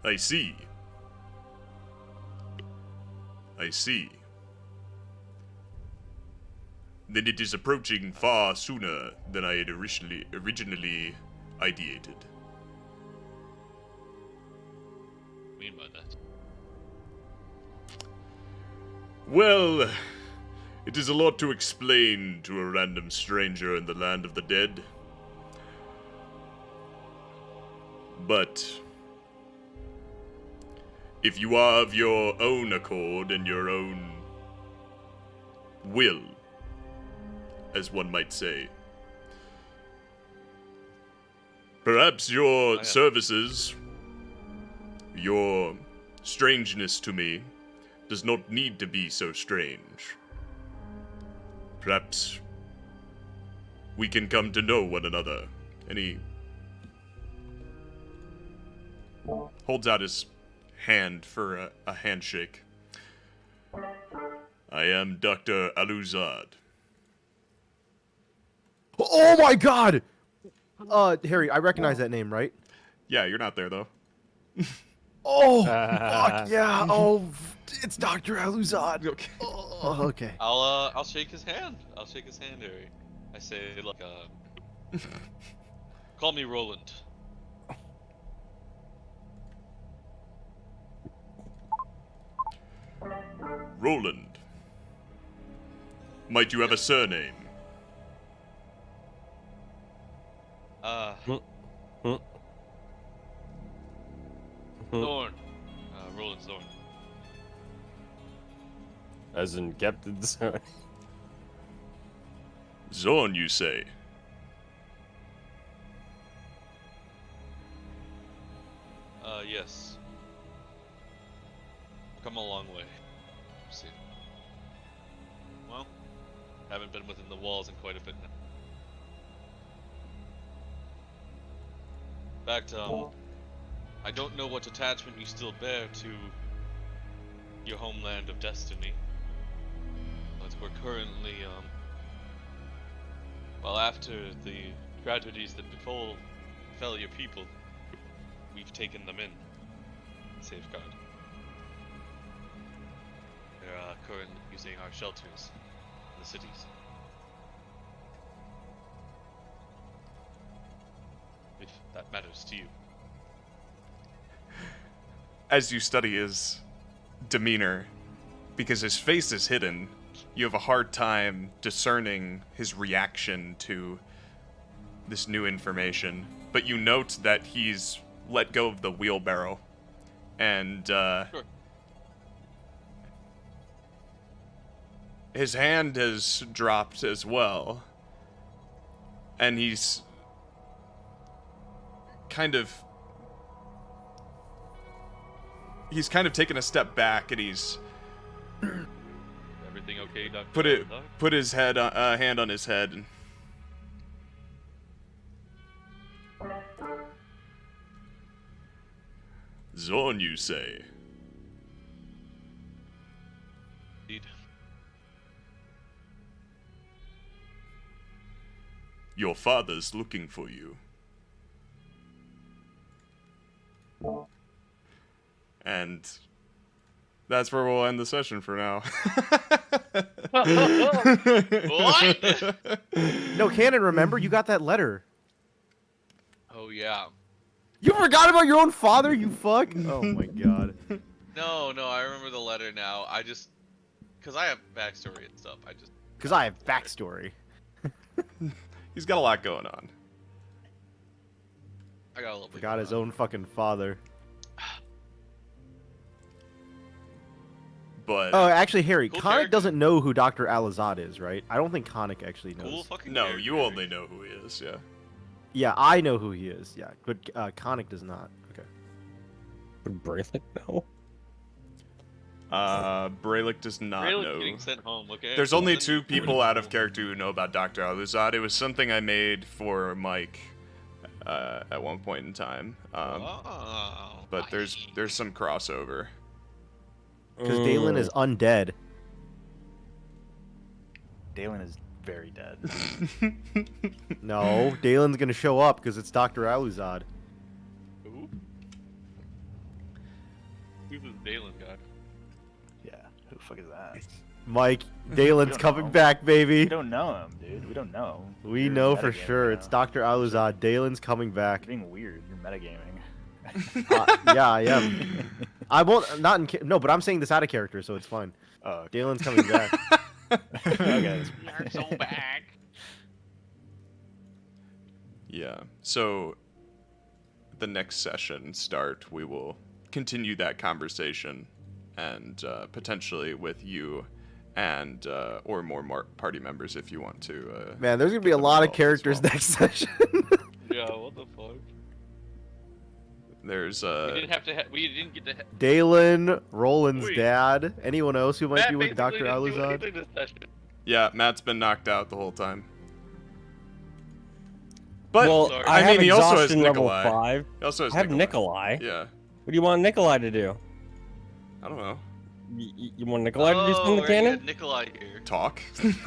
I see. I see. Then it is approaching far sooner than I had originally ideated. What do you mean by that? Well, it is a lot to explain to a random stranger in the land of the dead. But if you are of your own accord and your own will, as one might say, perhaps your services, your strangeness to me, does not need to be so strange. Perhaps we can come to know one another. And he holds out his hand for a handshake. I am Dr. Aluzad. Oh my god! Harry, I recognize that name, right? Yeah, you're not there, though. Oh, fuck yeah! Oh, it's Dr. Aluzad. Okay. Oh, okay. I'll shake his hand. I'll shake his hand, Harry. I say, like, call me Rolland. Rolland. Might you have a surname? Thorn. Rolland Thorn. As in Captain Zorn. Zorn, you say? Yes. Come a long way. See. Well, haven't been within the walls in quite a bit now. In fact, I don't know what attachment you still bear to your homeland of destiny. But we're currently, well, after the tragedies that befell your people, we've taken them in. Safeguard. They're currently using our shelters in the cities. If that matters to you. As you study his demeanor, because his face is hidden, you have a hard time discerning his reaction to this new information. But you note that he's let go of the wheelbarrow, and Sure. his hand has dropped as well, and he's kind of taken a step back, and he's Everything okay, Dr. put his head hand on his head. Zorn, you say? Indeed. Your father's looking for you. And that's where we'll end the session for now. What? No, Cannon, remember? You got that letter. Oh yeah. You forgot about your own father, you fuck? Oh my god. No, I remember the letter now. Cause I have backstory and stuff. Because I have backstory. He's got a lot going on. I got a little bit. Forgot his own fucking father. But Oh, actually, Harry, Cool Khanek character. doesn't know who Dr. Alazad is, right? I don't think Khanek actually knows. Cool fucking no, character, you Harry. only know who he is, yeah. Yeah, I know who he is. Yeah, but Khanek does not. Okay. Would Brelikk know? Brelikk does not Brelikk know. getting sent home, okay? There's only Then- 2 people out of character who know about Dr. Aluzad. It was something I made for Mike at one point in time. Oh, But there's some crossover. Because Dalen is undead. Dalen is very dead. No, Dalen's gonna show up because it's Dr. Aluzad. Who? Who's this Dalen guy? Yeah, who the fuck is that? Mike, Dalen's don't coming know. back, baby. We don't know him, dude. We don't know. We You're know for metagaming sure. right It's now. Dr. Aluzad. Dalen's coming back. You're being weird. You're metagaming. Yeah, I am. I won't. Not in. No, but I'm saying this out of character, so it's fine. Oh, okay. Dalen's coming back. Okay. You're so back. Yeah. So the next session start, we will continue that conversation, and potentially with you and or more party members if you want to. Man, there's gonna be a them lot of involved as characters well. next session. Yeah, what the fuck? There's We didn't have to. We didn't get to. Dalen, Roland's Wait. dad. Anyone else who might Matt be with basically Dr. didn't do Aluzad? anything this session. yeah, Matt's been knocked out the whole time. But well, sorry. I, I have mean, he also has exhaustion level Nikolai. 5. He also has I have Nikolai. Yeah. What do you want Nikolai to do? I don't know. You want Nikolai to do something with right, you cannon? had Nikolai here. Talk.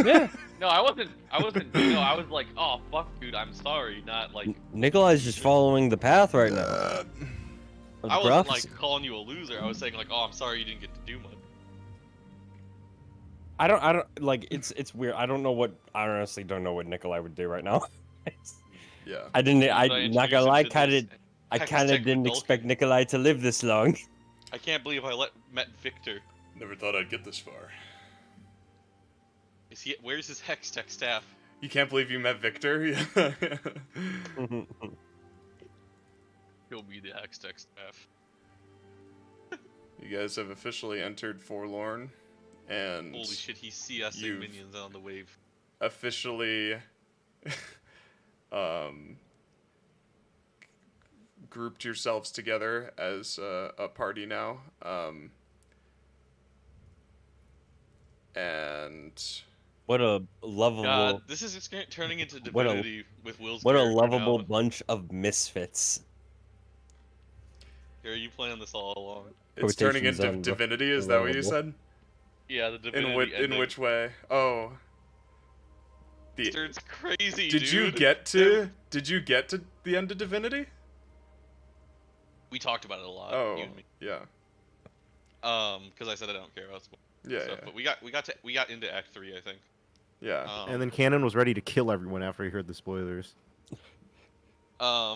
Yeah. No, I wasn't. No, I was like, oh fuck, dude, I'm sorry. Not like. Nikolai's just following the path right now. Uh, Of I the wasn't prophecy. like calling you a loser. I was saying like, oh, I'm sorry you didn't get to do much. I don't like it's weird. I honestly don't know what Nikolai would do right now. yeah. I didn't. Should I I'm not introduce gonna him lie. to Kind of. this I hex kind of tech didn't adult? expect Nikolai to live this long. I can't believe I met Victor. Never thought I'd get this far. Is he? Where's his hex tech staff? You can't believe you met Victor? He'll be the hex tech staff. You guys have officially entered Forlorn, and Holy shit, he's CS you've- minions on the wave. officially grouped yourselves together as a party now. And What a lovable. God, this is turning into What a- divinity with Will's What a character lovable now. bunch of misfits. Are you playing this all along? it's turning Quotations into on divinity, is that what you lovable. said? Yeah, the divinity In ending. which way? Oh. The, It's crazy, did dude. you get to the end of divinity? We talked about it a lot. Oh, You and me. yeah. Because I said I don't care about spoilers. Yeah, stuff, yeah. But we got into Act 3, I think. Yeah. And then Cannon was ready to kill everyone after he heard the spoilers. But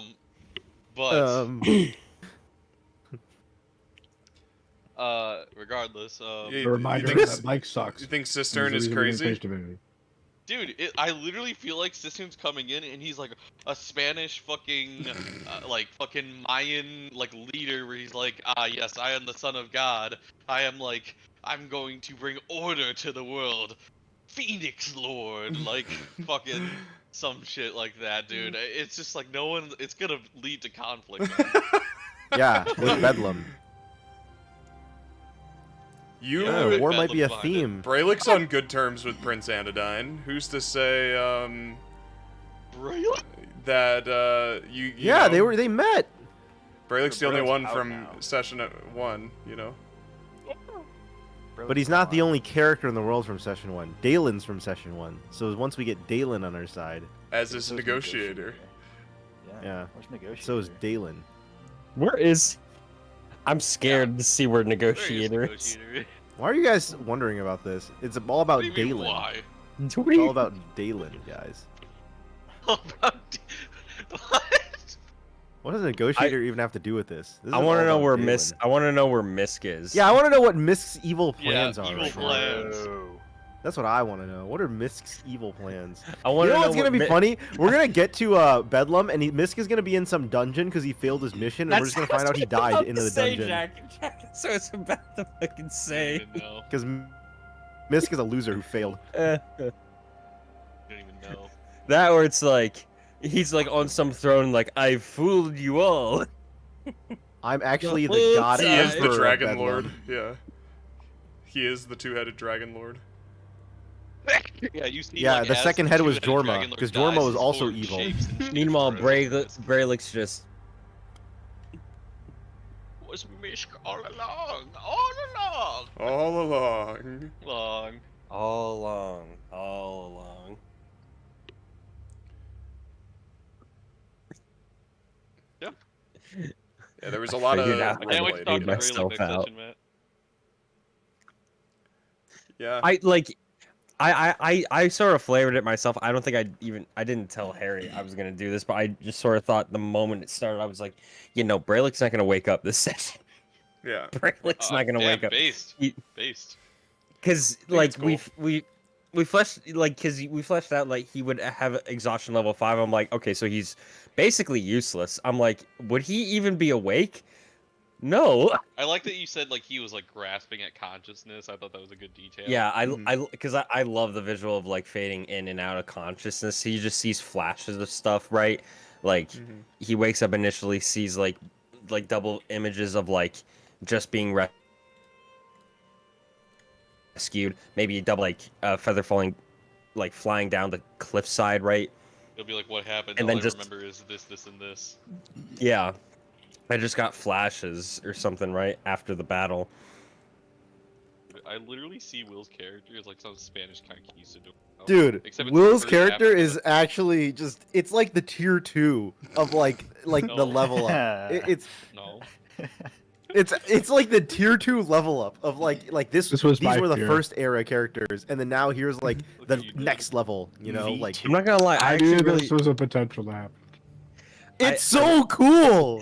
regardless, Yeah, A reminder you think, that Mike sucks. you think He's Cistern the is reason we didn't crazy? finish Divinity. dude, I literally feel like Cistern's coming in and he's like a Spanish fucking like fucking Mayan like leader where he's like, ah yes, I am the son of God. I'm going to bring order to the world. Phoenix Lord, like fucking some shit like that, dude. It's just like it's gonna lead to conflict. Yeah, with Bedlam. You Yeah, war might Bedlam be a behind it. theme. Brelik's on good terms with Prince Anodyne. Who's to say Really? that you Yeah, know, they met. Brelik's the only Brelik's one out from now. session 1, you know. But he's not the only character in the world from Session 1. Dalen's from Session 1. So once we get Dalen on our side, As his So is negotiator. Yeah. Where's negotiator? so is Dalen. Where is? I'm scared to see where There he is, negotiator is. negotiator. Why are you guys wondering about this? It's all about What do you mean, Dalen. why? It's all about Dalen, guys. What? What does a negotiator even have to do with this? This I is want all to know about where Dalen. I want to know where Misk is. Yeah, I want to know what Misk's evil Yeah, plans are. evil right now. plans. That's what I want to know. What are Misk's evil plans? I You want to know know what's gonna be Mi- funny? We're gonna get to Bedlam, and Misk is gonna be in some dungeon because he failed his mission, and we're just gonna find out he died in the dungeon. Jack, so it's about to fucking say. Don't even know. Because Misk is a loser who failed. Don't even know. That or it's like he's like on some throne, like I fooled you all. I'm actually the whole god He is the emperor of Dragon Bedlam. Lord. Yeah. He is the two-headed Dragon Lord. Yeah, you see. Yeah, like, the as second the head was two-headed Jorma, dragon lord 'cause dies, Jorma was his also form evil. shapes into Meanwhile, different- Brelick's just was Mishk all along, all along. All along. Long. all along, all was a lot of figured out I can't wait to talk to Figured Brelikk myself next out. session, Matt. yeah. I sort of flavored it myself. I don't think I didn't tell Harry I was gonna do this, but I just sort of thought the moment it started, I was like, Brelick's not gonna wake up this session. Yeah. Brelick's not gonna wake up. Based. He- Based. Because think it's like cool. we fleshed we fleshed out like he would have exhaustion level 5. I'm like, okay, so he's basically useless. I'm like, would he even be awake? No. I like that you said like he was like grasping at consciousness. I thought that was a good detail. Yeah, Mhm. because I love the visual of like fading in and out of consciousness. He just sees flashes of stuff, right? Like Mhm. he wakes up initially, sees like double images of like just being rescued, maybe a double like feather falling, like flying down the cliffside, right? It'll be like what happened. And All then I just- remember is this, this, and this. Yeah, I just got flashes or something right after the battle. I literally see Will's character as like some Spanish conquistador. Dude, Except it's Will's first character Africa. is actually just, it's like the tier 2 of like No. the level up. No. It's like the tier 2 level up of like this This was these my were the tier. first era characters, and then now here's like Look the at you, dude. next level, you know, V2. like I'm not gonna lie, I I actually knew really this was a potential to happen. it's so cool.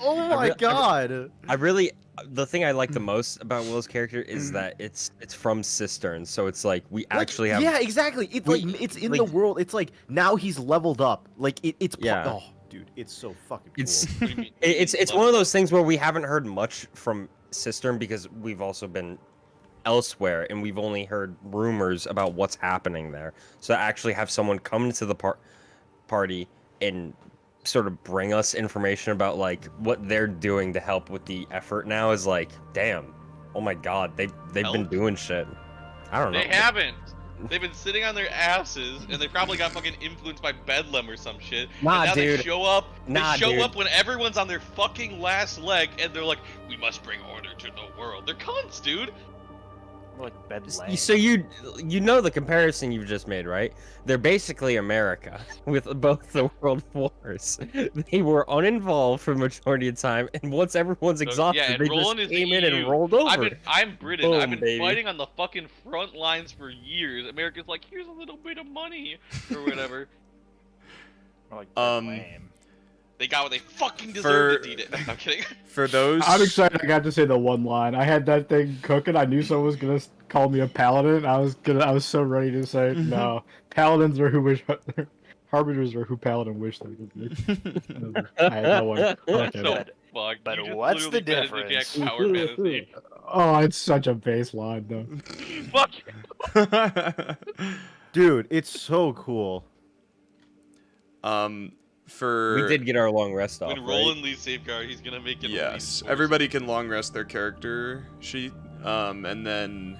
Oh I my re- I re- god. I really the thing I like the most about Will's character is that it's from Cistern, so it's like we Like, actually have yeah, exactly. It's we- like it's in like- the world. It's like now he's leveled up. Like it's Yeah. oh, dude, it's so fucking cool. it's What do you mean? it's one of those things where we haven't heard much from Cistern because we've also been elsewhere and we've only heard rumors about what's happening there. So to actually have someone come into the party and sort of bring us information about like what they're doing to help with the effort now is like, damn, oh my god, they've been Help? doing shit. I don't know. They haven't. They've been sitting on their asses, and they probably got fucking influenced by Bedlam or some shit. Nah, and now dude. they show up. Nah, they show dude. up when everyone's on their fucking last leg, and they're like, "We must bring order to the world." They're cunts, dude. Like Bedlam. So you know the comparison you've just made, right? They're basically America with both the world wars. They were uninvolved for the majority of the time, and once everyone's So, exhausted, yeah, and they Rolland just is came the in and EU. rolled over. I'm Britain. I've Boom, been baby. fighting on the fucking front lines for years. America's like, here's a little bit of money or whatever. Or like Um, Bedlam. They got what they fucking deserved to eat it. I'm kidding. For those, I'm excited I got to say the one line. I had that thing cooking. I knew someone was gonna call me a paladin. I was so ready to say no. Paladins are who wish harbingers are who paladin wish they could be. I had no one. Okay. So fuck. but You just what's the literally bet into Jack's difference? power fantasy. Oh, it's such a base line though. Fuck. Dude, it's so cool. for We did get our long rest off. When right? Roland leaves safeguard, he's gonna make it. yes, everybody can long rest their character sheet, and then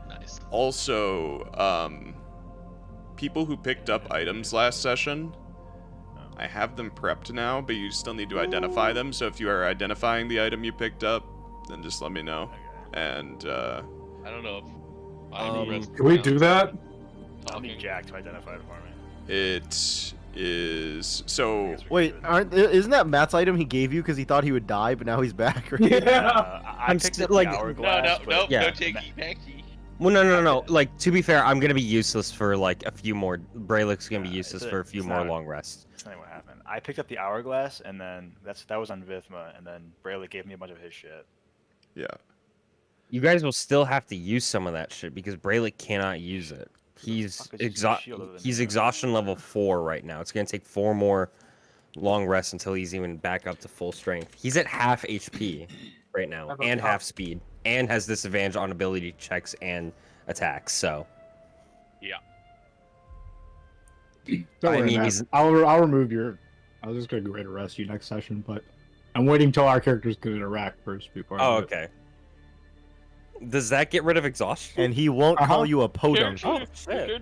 Nice. also people who picked up items last session. I have them prepped now, but you still need to identify them. So if you are identifying the item you picked up, then just let me know. And I don't know if I'm rest Can we do that? I'll need talking. Jack to identify it for me. it is so. Wait, isn't that Matt's item he gave you because he thought he would die, but now he's back? Right? I I'm picked st- up the like- hourglass. No, Yeah. no takey packy. Well, no. Like, to be fair, I'm gonna be useless for like a few more. Brelick's gonna be Yeah, useless it's for a few it's more not- long rests. That's not what happened. I picked up the hourglass, and then that was on Vithma, and then Brelikk gave me a bunch of his shit. Yeah. You guys will still have to use some of that shit because Brelikk cannot use it. He's fuck is using a shield other than he's me? exhaustion level 4 right now. It's gonna take 4 more long rests until he's even back up to full strength. He's at half HP right now How about and top? half speed and has disadvantage on ability checks and attacks. So Don't I worry, mean, Matt. he's- I'll remove your. I was just gonna go ahead and arrest you next session, but I'm waiting until our characters can interact first before. I oh do it. okay. Does that get rid of exhaustion? And he won't call you a podunk. Oh shit!